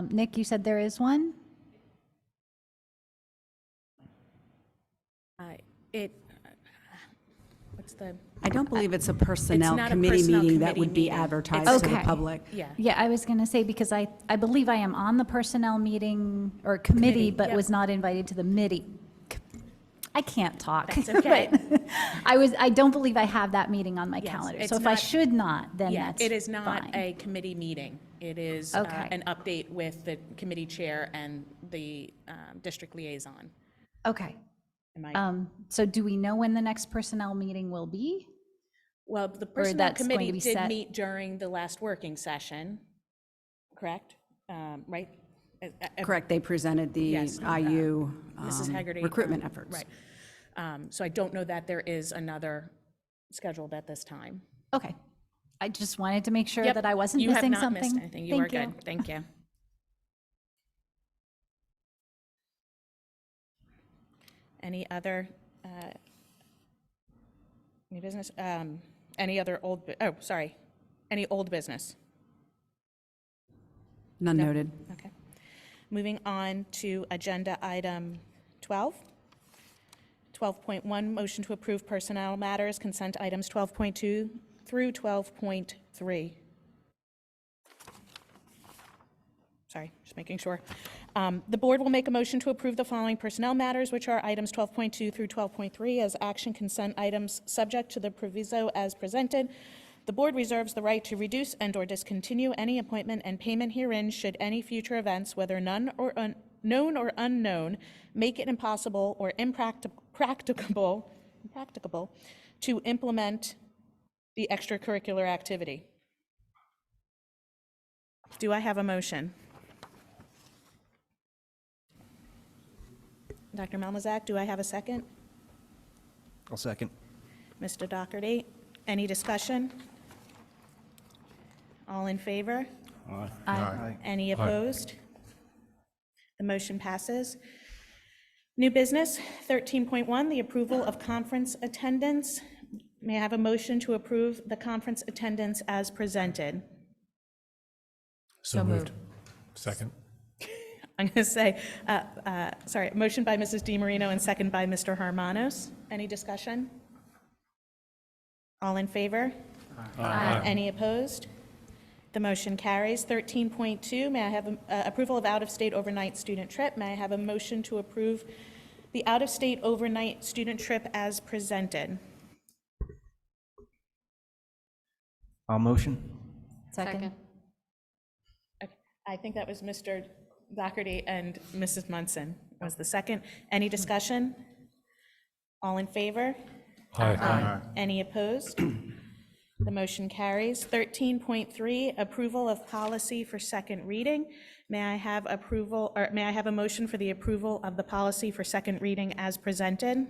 Nick, you said there is one? I don't believe it's a personnel not a committee personnel meeting that committee would be meeting. advertised to the public. Yeah, I was going to say, because I believe I am on the personnel meeting or committee, but was not invited to the MIDI. I can't talk. That's okay. But I don't believe I have that meeting on my Yes, calendar. it's So if I not- should not, then Yeah, that's it is not fine. a committee meeting. It is Okay. an update with the committee chair and the district liaison. Okay. Am I- So do we know when the next personnel meeting will be? Well, the Or personnel that's going to committee be did set? meet during the last working session, correct? Right? Correct, they presented the Yes, IU Mrs. Haggerty, recruitment efforts. Right. So I don't know that there is another scheduled at this time. Okay. I just wanted to make sure Yep, that I wasn't you have missing not something. missed anything. You are Thank good. Thank you. Any other new business? Any other any old business? None No? noted. Okay. Moving on to agenda item 12. 12.1, motion to approve personnel matters, consent items 12.2 through 12.3. Sorry, just making sure. The board will make a motion to approve the following personnel matters, which are items 12.2 through 12.3 as action consent items subject to the proviso as presented. The board reserves the right to reduce and/or discontinue any appointment and payment herein should any future events, whether known or unknown, make it impossible or impracticable to implement the extracurricular activity. Do I have a motion? Dr. Malmazak, do I have a second? I'll second. Mr. Doherty, any discussion? All in favor? Aye. Aye. Any opposed? The motion passes. New business, 13.1, the approval of conference attendance. May I have a motion to approve the conference attendance as presented? So moved. Second. I'm going to say, motion by Mrs. DiMarino and second by Mr. Hermanos. Any discussion? All in favor? Aye. Any opposed? The motion carries. 13.2, may I have approval of out-of-state overnight student trip? May I have a motion to approve the out-of-state overnight student trip as presented? I'll motion. Second. Okay, I think that was Mr. Doherty and Mrs. Munson was the second. Any discussion? All in favor? Aye. Any opposed? The motion carries. 13.3, approval of policy for second reading. May I have approval, or may I have a motion for the approval of the policy for second reading as presented?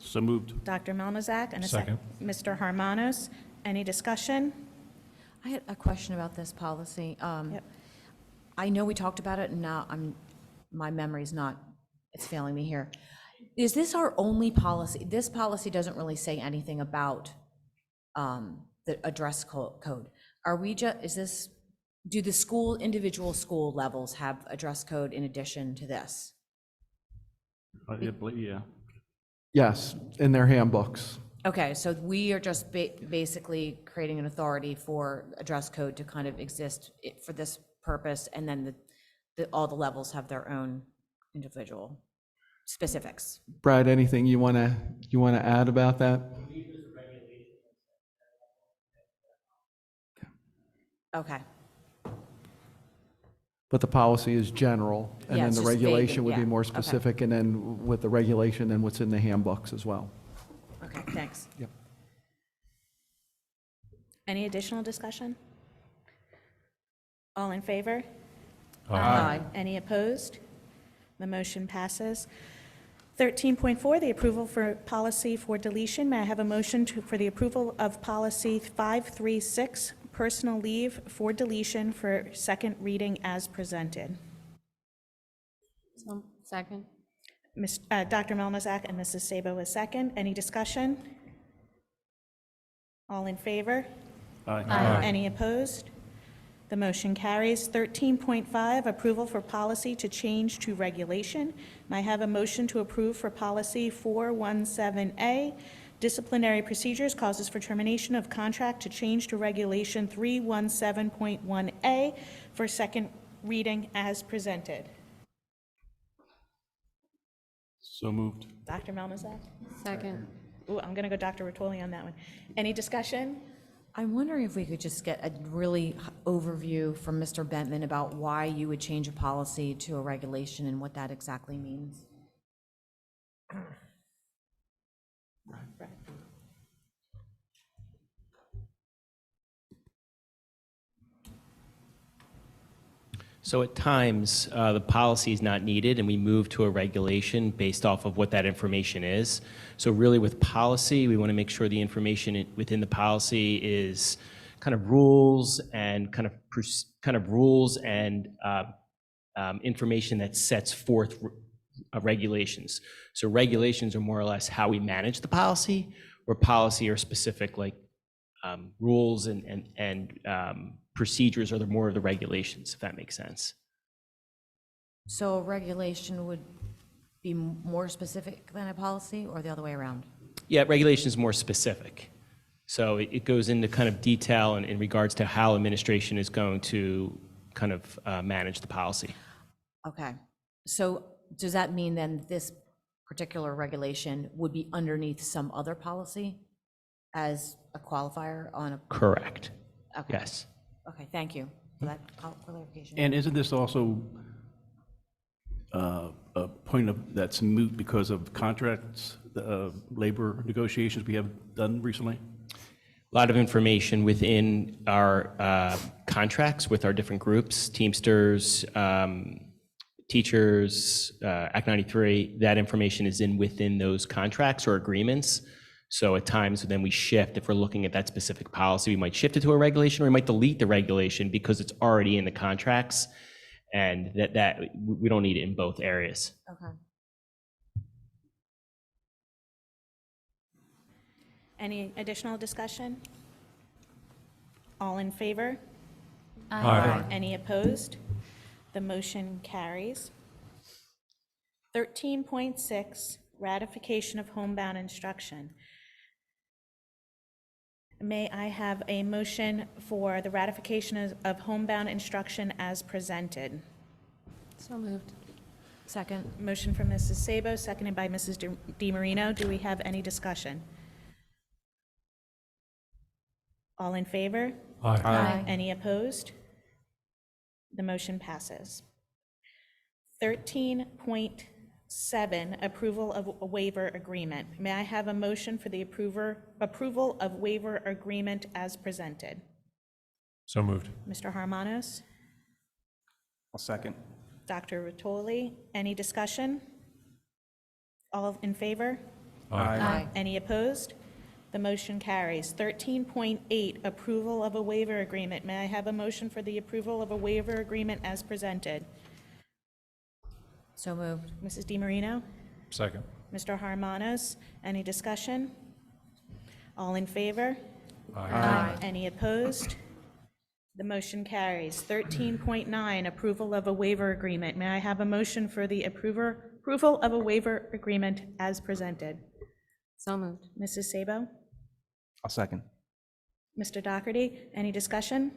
So moved. Dr. Malmazak and a Second. Mr. Harmanos. Any discussion? I had a question about this policy. Yep. I know we talked about it, and now my memory's not, it's failing me here. Is this our only policy? This policy doesn't really say anything about the address code. Are we just, do the individual school levels have a dress code in addition to this? Yeah. Yes, in their handbooks. Okay, so we are just basically creating an authority for a dress code to kind of exist for this purpose, and then all the levels have their own individual specifics. Brad, anything you want to add about that? Okay. But the policy is general, and Yeah, then it's the just vague, regulation would be yeah, more okay. specific, and then with the regulation, then what's in the handbooks as well. Okay, thanks. Yep. Any additional discussion? All in favor? Aye. Any opposed? The motion passes. 13.4, the approval for policy for deletion. May I have a motion for the approval of policy 536, personal leave for deletion for second reading as presented? Second. Dr. Melnozak and Mrs. Sabo is second. Any discussion? All in favor? Aye. Any opposed? The motion carries. 13.5, approval for policy to change to regulation. May I have a motion to approve for policy 417A, disciplinary procedures, causes for termination of contract, to change to regulation 317.1A for second reading as presented? So moved. Dr. Melnozak? Second. Ooh, I'm going to go Dr. Rotoli on that one. Any discussion? I'm wondering if we could just get a really overview from Mr. Bentman about why you would change a policy to a regulation and what that exactly means. So at times, the policy is not needed, and we move to a regulation based off of what that information is. So really with policy, we want to make sure the information within the policy is kind of rules and information that sets forth regulations. So regulations are more or less how we manage the policy, where policy are specific, like rules and procedures are the more of the regulations, if that makes sense. So a regulation would be more specific than a policy, or the other way around? Yeah, regulation is more specific. So it goes into kind of detail in regards to how administration is going to kind of manage the policy. Okay, so does that mean then this particular regulation would be underneath some other policy as a qualifier on a? Correct. Okay. Yes. Okay, thank you for that clarification. And isn't this also a point that's moot because of contracts, labor negotiations we have done recently? A lot of information within our contracts with our different groups, Teamsters, teachers, Act 93, that information is within those contracts or agreements. So at times then we shift, if we're looking at that specific policy, we might shift it to a regulation, or we might delete the regulation because it's already in the contracts, and that we don't need it in both areas. Okay. Any additional discussion? All in favor? Aye. Any opposed? The motion carries. 13.6, ratification of homebound instruction. May I have a motion for the ratification of homebound instruction as presented? So moved. Second. Motion from Mrs. Sabo, seconded by Mrs. DiMarino. Do we have any discussion? All in favor? Aye. Any opposed? The motion passes. 13.7, approval of a waiver agreement. May I have a motion for the approval of waiver agreement as presented? So moved. Mr. Harmonos? I'll second. Dr. Rotoli? Any discussion? All in favor? Aye. Aye. Any opposed? The motion carries. 13.8, approval of a waiver agreement. May I have a motion for the approval of a waiver agreement as presented? So moved. Mrs. DiMarino? Second. Mr. Harmonos, any discussion? All in favor? Aye. Any opposed? The motion carries. 13.9, approval of a waiver agreement. May I have a motion for the approval of a waiver agreement as presented? So moved. Mrs. Sabo? I'll second. Mr. Doherty, any discussion?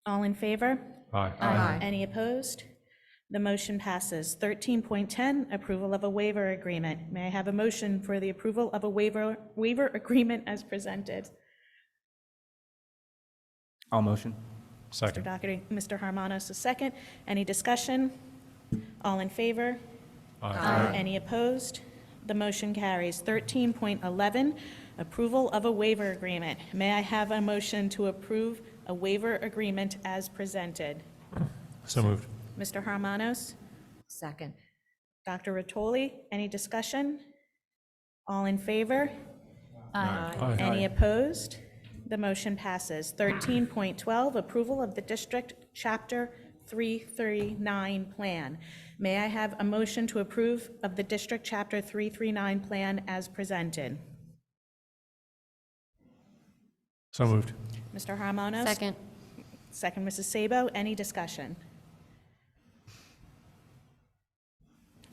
All in favor? Aye. Any opposed? The motion passes. 13.10, approval of a waiver agreement. May I have a motion for the approval of a waiver agreement as presented? I'll motion. Mr. Second. Doherty, Mr. Harmonos, a second. Any discussion? All in favor? Aye. Any opposed? The motion carries. 13.11, approval of a waiver agreement. May I have a motion to approve a waiver agreement as presented? So moved. Mr. Harmonos? Second. Dr. Rotoli, any discussion? All in favor? Aye. Any opposed? The motion passes. 13.12, approval of the District Chapter 339 Plan. May I have a motion to approve of the District Chapter 339 Plan as presented? So moved. Mr. Harmonos? Second. Second, Mrs. Sabo. Any discussion?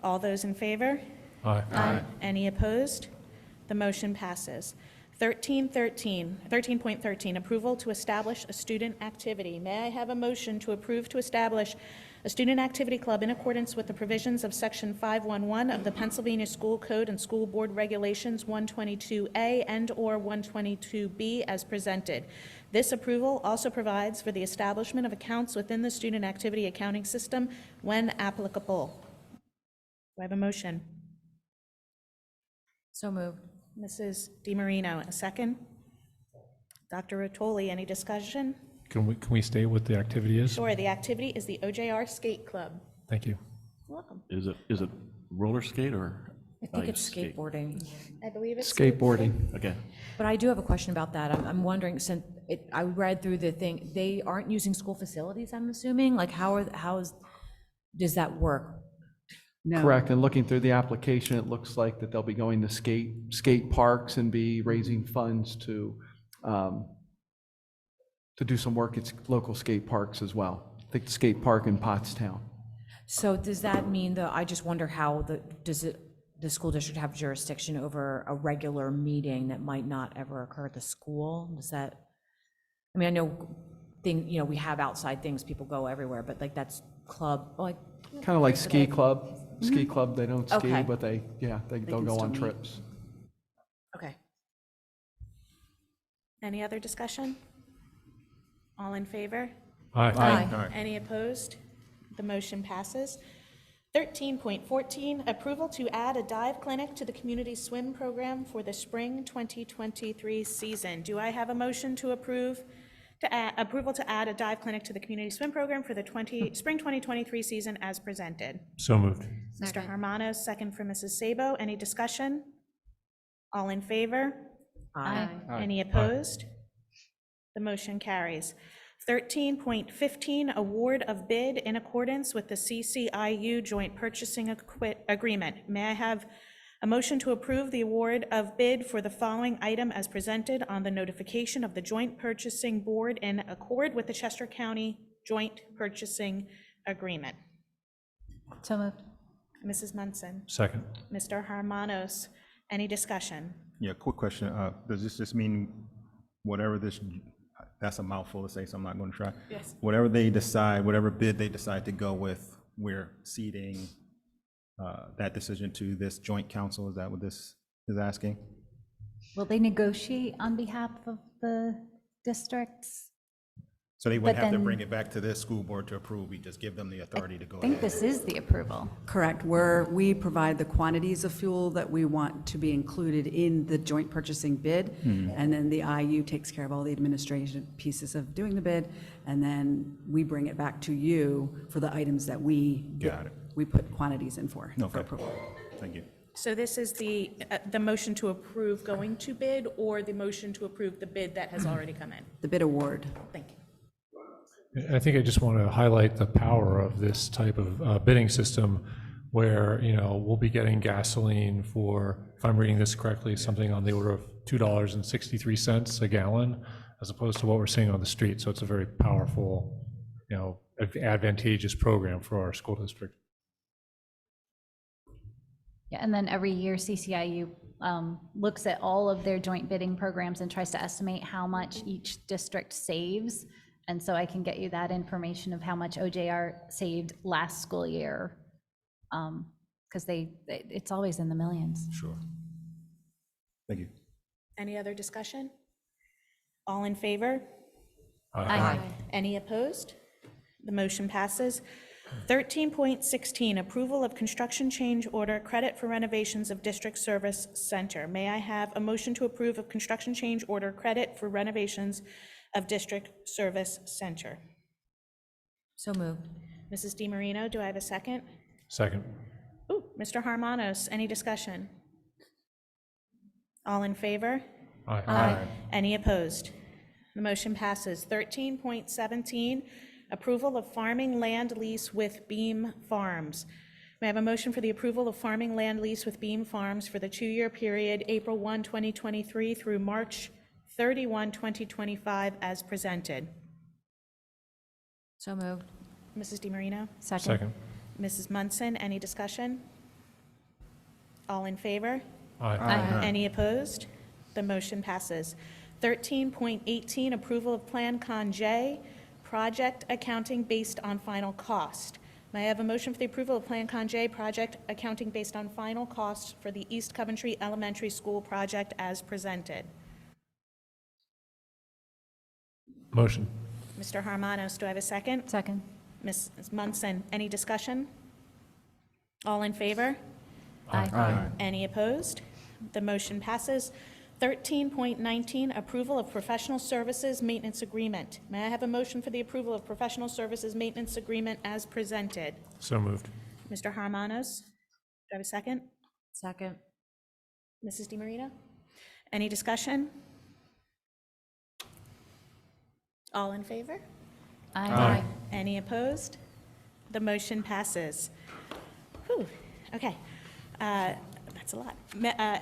All those in favor? Aye. Any opposed? The motion passes. 13.13, approval to establish a student activity. May I have a motion to approve to establish a student activity club in accordance with the provisions of Section 511 of the Pennsylvania School Code and School Board Regulations 122A and/or 122B as presented. This approval also provides for the establishment of accounts within the student activity accounting system when applicable. Do I have a motion? So moved. Mrs. DiMarino, a second. Dr. Rotoli, any discussion? Can we state what the activity is? Sure, the activity is the OJR Skate Club. Thank you. Welcome. Is it roller skate or? I think it's ice skate? skateboarding. I believe it's Skateboarding. Okay. But I do have a question about that. I'm wondering, since I read through the thing, they aren't using school facilities, I'm assuming? Like, does that work? No. Correct, and looking through the application, it looks like that they'll be going to skate parks and be raising funds to do some work at local skate parks as well. I think the skate park in Pottstown. So does that mean I just wonder how the school district have jurisdiction over a regular meeting that might not ever occur at the school? Does that, I mean, I know we have outside things, people go everywhere, but like that's club, like. Kind of like ski club. Ski club, they don't ski, Okay. but they'll can go on still meet. trips. Okay. Any other discussion? All in favor? Aye. Any opposed? The motion passes. 13.14, approval to add a dive clinic to the community swim program for the spring 2023 season. Do I have a motion to approval to add a dive clinic to the community swim program for the spring 2023 season as presented? So moved. Mr. Harmonos, second for Mrs. Sabo. Any discussion? All in favor? Aye. Any opposed? The motion carries. 13.15, award of bid in accordance with the CCIU Joint Purchasing Agreement. May I have a motion to approve the award of bid for the following item as presented on the notification of the Joint Purchasing Board in accord with the Chester County Joint Purchasing Agreement? So moved. Mrs. Munson. Second. Mr. Harmonos, any discussion? Yeah, quick question. Does this just mean whatever that's a mouthful to say, so I'm not going to try. Yes. Whatever they decide, whatever bid they decide to go with, we're ceding that decision to this joint council? Is that what this is asking? Will they negotiate on behalf of the districts? So they wouldn't But have to then- bring it back to this school board to approve, we just give them the authority to go I ahead? think this is the approval. Correct. We provide the quantities of fuel that we want to be included in the joint purchasing bid. And then the IU takes care of all the administration pieces of doing the bid. And then we bring it back to you for the items that we Got it. we put quantities in for Okay. approval. Thank you. So this is the motion to approve going to bid, or the motion to approve the bid that has already come in? The bid award. Thank you. I think I just want to highlight the power of this type of bidding system where, we'll be getting gasoline for, if I'm reading this correctly, something on the order of $2.63 a gallon, as opposed to what we're seeing on the street. So it's a very powerful, advantageous program for our school district. Yeah, and then every year CCIU looks at all of their joint bidding programs and tries to estimate how much each district saves. And so I can get you that information of how much OJR saved last school year, because it's always in the millions. Sure. Thank you. Any other discussion? All in favor? Aye. Any opposed? The motion passes. 13.16, approval of construction change order credit for renovations of district service center. May I have a motion to approve of construction change order credit for renovations of district service center? So moved. Mrs. DiMarino, do I have a second? Second. Ooh, Mr. Harmonos, any discussion? All in favor? Aye. Any opposed? The motion passes. 13.17, approval of farming land lease with Beam Farms. May I have a motion for the approval of farming land lease with Beam Farms for the 2-year period, April 1, 2023 through March 31, 2025, as presented? So moved. Mrs. DiMarino? Second. Mrs. Munson, any discussion? All in favor? Aye. Any opposed? The motion passes. 13.18, approval of Plan Con J, project accounting based on final cost. May I have a motion for the approval of Plan Con J, project accounting based on final cost for the East Coventry Elementary School project as presented? Motion. Mr. Harmonos, do I have a second? Second. Ms. Munson, any discussion? All in favor? Aye. Any opposed? The motion passes. 13.19, approval of professional services maintenance agreement. May I have a motion for the approval of professional services maintenance agreement as presented? So moved. Mr. Harmonos, do I have a second? Second. Mrs. DiMarino? Any discussion? All in favor? Aye. Any opposed? The motion passes. Whew, okay. That's a lot.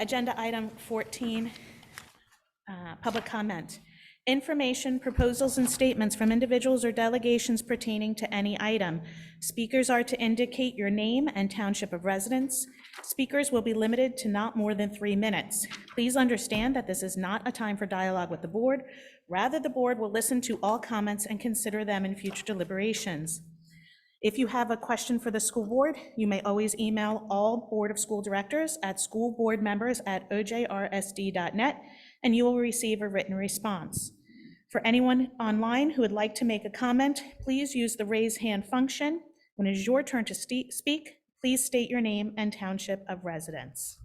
Agenda item 14, public comment. Information, proposals, and statements from individuals or delegations pertaining to any item. Speakers are to indicate your name and township of residence. Speakers will be limited to not more than 3 minutes. Please understand that this is not a time for dialogue with the board. Rather, the board will listen to all comments and consider them in future deliberations. If you have a question for the school board, you may always email all Board of School Directors at schoolboardmembers@ojrsd.net, and you will receive a written response. For anyone online who would like to make a comment, please use the raise hand function. When it is your turn to speak, please state your name and township of residence.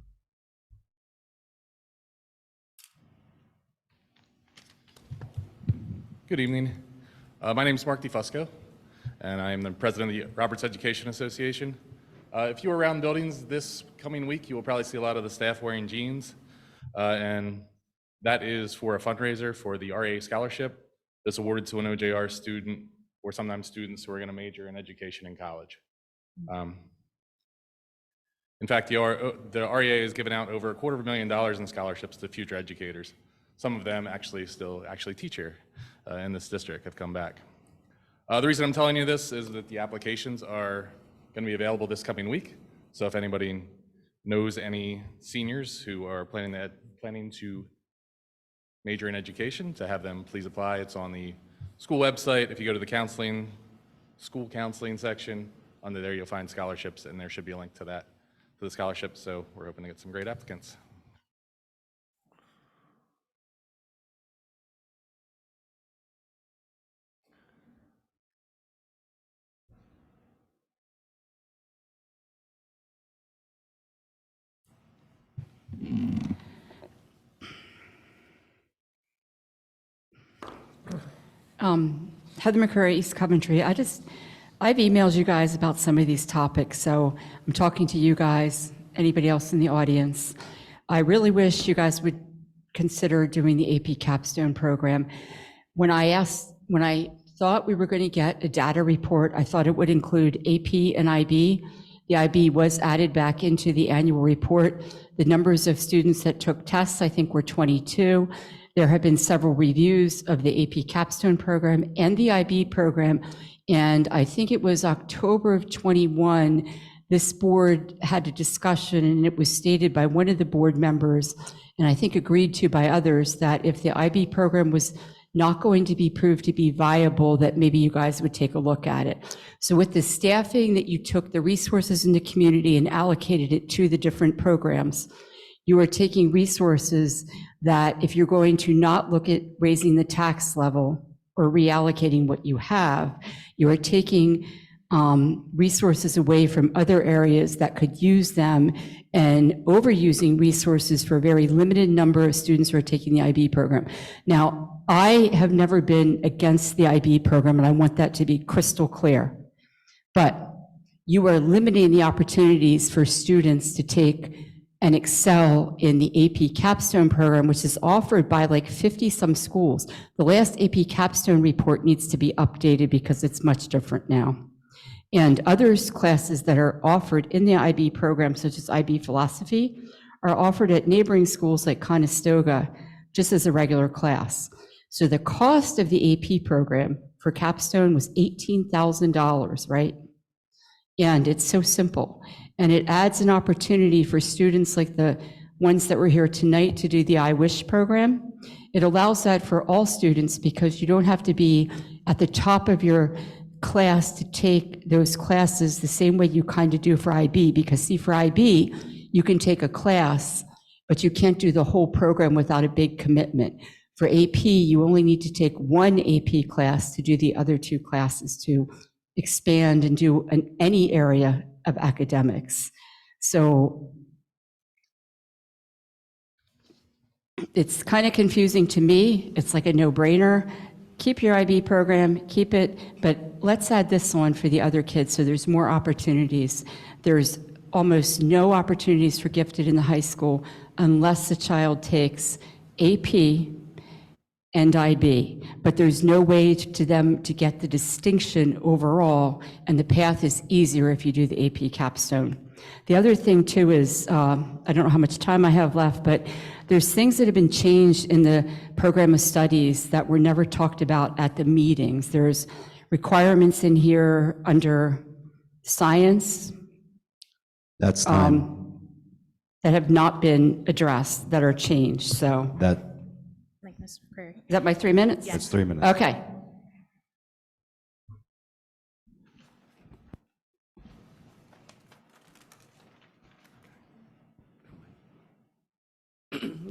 Good evening. My name is Mark DeFusco, and I am the president of the Roberts Education Association. If you are around buildings this coming week, you will probably see a lot of the staff wearing jeans, and that is for a fundraiser for the RA Scholarship that's awarded to an OJR student or sometimes students who are going to major in education in college. In fact, the REA has given out over $250,000 in scholarships to future educators. Some of them still teach here in this district, have come back. The reason I'm telling you this is that the applications are going to be available this coming week. So if anybody knows any seniors who are planning to major in education, to have them please apply. It's on the school website. If you go to the school counseling section, under there you'll find scholarships, and there should be a link to that, to the scholarship. So we're hoping to get some great applicants. Heather McCurry, East Coventry. I've emailed you guys about some of these topics, so I'm talking to you guys anybody else in the audience, I really wish you guys would consider doing the AP Capstone program. When I thought we were going to get a data report, I thought it would include AP and IB. The IB was added back into the annual report. The numbers of students that took tests, I think, were 22. There have been several reviews of the AP Capstone program and the IB program, and I think it was October of 21, this board had a discussion, and it was stated by one of the board members, and I think agreed to by others, that if the IB program was not going to be proved to be viable, that maybe you guys would take a look at it. So with the staffing that you took the resources in the community and allocated it to the different programs, you are taking resources that if you're going to not look at raising the tax level or reallocating what you have, you are taking resources away from other areas that could use them and overusing resources for a very limited number of students who are taking the IB program. Now, I have never been against the IB program, and I want that to be crystal clear. But you are limiting the opportunities for students to take and excel in the AP Capstone program, which is offered by like 50-some schools. The last AP Capstone report needs to be updated because it's much different now. And other classes that are offered in the IB program, such as IB Philosophy, are offered at neighboring schools like Conestoga, just as a regular class. So the cost of the AP program for Capstone was $18,000, right? And it's so simple. And it adds an opportunity for students like the ones that were here tonight to do the iWish program. It allows that for all students because you don't have to be at the top of your class to take those classes the same way you kind of do for IB, because see, for IB, you can take a class, but you can't do the whole program without a big commitment. For AP, you only need to take one AP class to do the other two classes to expand and do any area of academics. So it's kind of confusing to me. It's like a no-brainer. Keep your IB program, keep it, but let's add this on for the other kids so there's more opportunities. There's almost no opportunities for gifted in the high school unless the child takes AP and IB, but there's no way to them to get the distinction overall, and the path is easier if you do the AP Capstone. The other thing too is, I don't know how much time I have left, but there's things that have been changed in the program of studies that were never talked about at the meetings. There's requirements in here under science. That's time. That have not been addressed, that are changed, so. Like Ms. Prairie. Is that my 3 minutes? That's 3 minutes. Okay.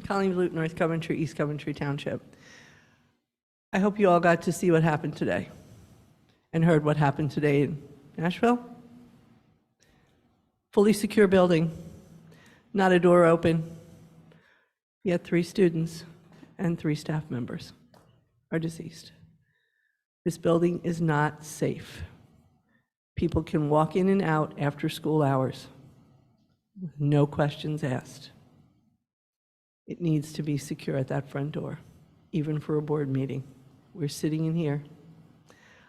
Colleen Blute, North Coventry, East Coventry Township. I hope you all got to see what happened today and heard what happened today in Nashville. Fully secure building, not a door open, yet 3 students and 3 staff members are deceased. This building is not safe. People can walk in and out after school hours, no questions asked. It needs to be secure at that front door, even for a board meeting. We're sitting in here.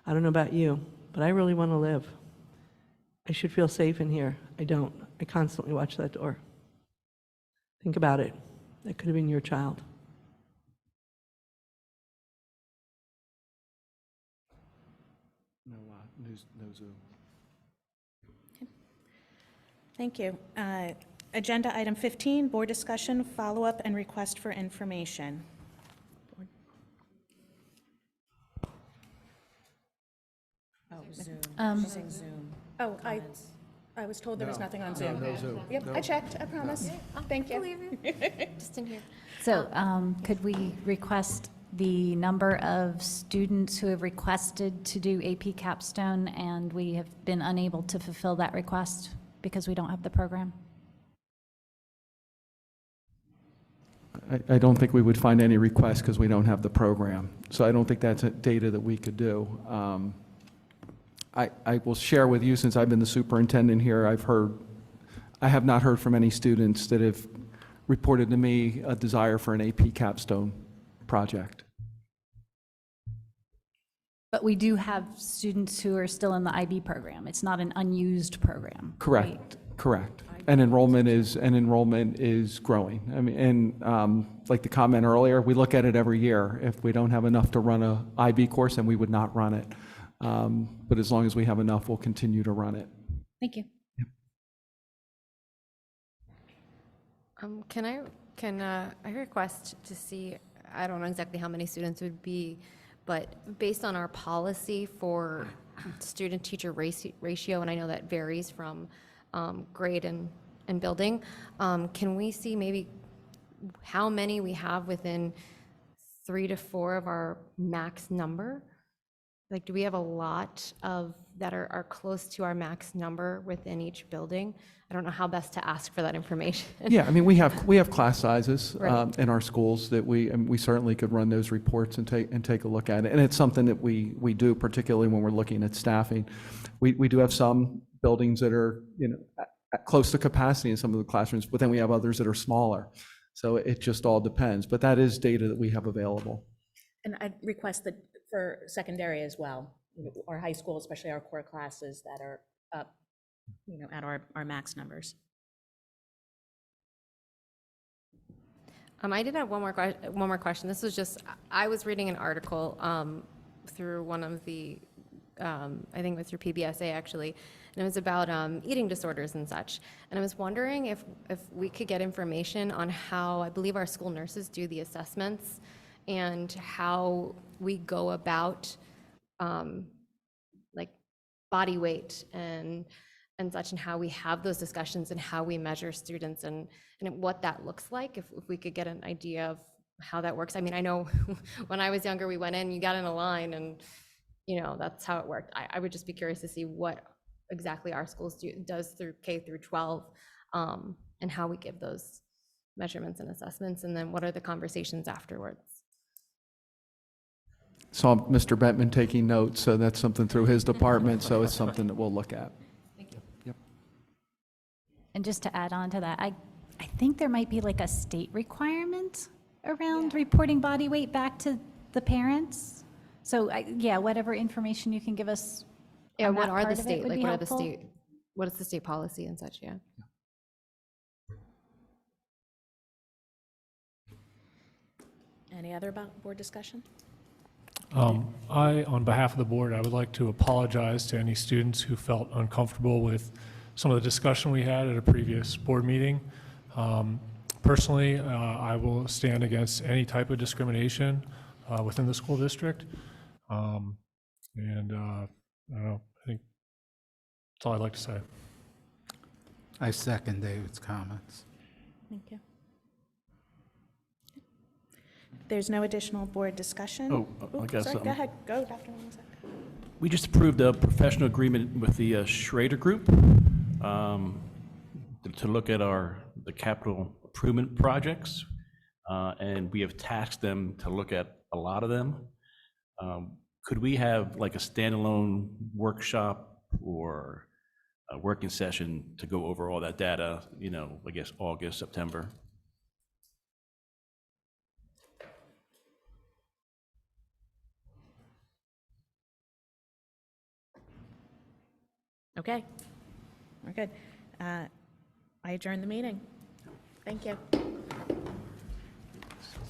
I don't know about you, but I really want to live. I should feel safe in here. I don't. I constantly watch that door. Think about it. That could have been your child. No Zoom. Thank you. Agenda item 15, board discussion, follow-up, and request for information. Oh, Zoom. Um, Zoom. Oh, I was told there was nothing on Zoom. no Zoom. Yep, I checked, I promise. Thank you. Just in here. So could we request the number of students who have requested to do AP Capstone and we have been unable to fulfill that request because we don't have the program? I don't think we would find any requests because we don't have the program. So I don't think that's data that we could do. I will share with you, since I've been the superintendent here, I have not heard from any students that have reported to me a desire for an AP capstone project. But we do have students who are still in the IB program. It's not an unused program. right? Correct. And enrollment is growing. I mean, and like the comment earlier, we look at it every year. If we don't have enough to run a IB course, then we would not run it. But as long as we have enough, we'll continue to run it. Thank you. Can I request to see, I don't know exactly how many students would be, but based on our policy for student-teacher ratio, and I know that varies from grade and building, can we see maybe how many we have within 3 to 4 of our max number? Like, do we have a lot of that are close to our max number within each building? I don't know how best to ask for that information. Yeah, I mean, we have class sizes Right. in our schools that we certainly could run those reports and take a look at it. And it's something that we do, particularly when we're looking at staffing. We do have some buildings that are, at close to capacity in some of the classrooms, but then we have others that are smaller. So it just all depends. But that is data that we have available. And I'd request that for secondary as well, our high school, especially our core classes that are up, at our max numbers. I did have one more question. This was just, I was reading an article through one of the, I think it was through PBSA actually, and it was about eating disorders and such. And I was wondering if we could get information on how, I believe our school nurses do the assessments and how we go about like body weight and such, and how we have those discussions and how we measure students and what that looks like, if we could get an idea of how that works. I mean, I know when I was younger, we went in, you got in a line, and that's how it worked. I would just be curious to see what exactly our schools does through K through 12, and how we give those measurements and assessments, and then what are the conversations afterwards. Saw Mr. Bettman taking notes, so that's something through his department, so it's something that we'll look at. And just to add on to that, I think there might be like a state requirement around reporting body weight back to the parents. So whatever information you can give us. Yeah, on what that are the part of it state, would like be what are the helpful. state, what is the state policy and such, yeah. Any other board discussion? On behalf of the board, I would like to apologize to any students who felt uncomfortable with some of the discussion we had at a previous board meeting. Personally, I will stand against any type of discrimination within the school district. I don't know, I think that's all I'd like to say. I second David's comments. Thank you. There's no additional board discussion. Oh, I got Sorry, something. go ahead. Go, Dr. Wangzak. We just approved a professional agreement with the Schrader Group to look at the capital improvement projects, and we have tasked them to look at a lot of them. Could we have like a standalone workshop or a working session to go over all that data, I guess August, September? Okay, we're good. I adjourn the meeting. Thank you.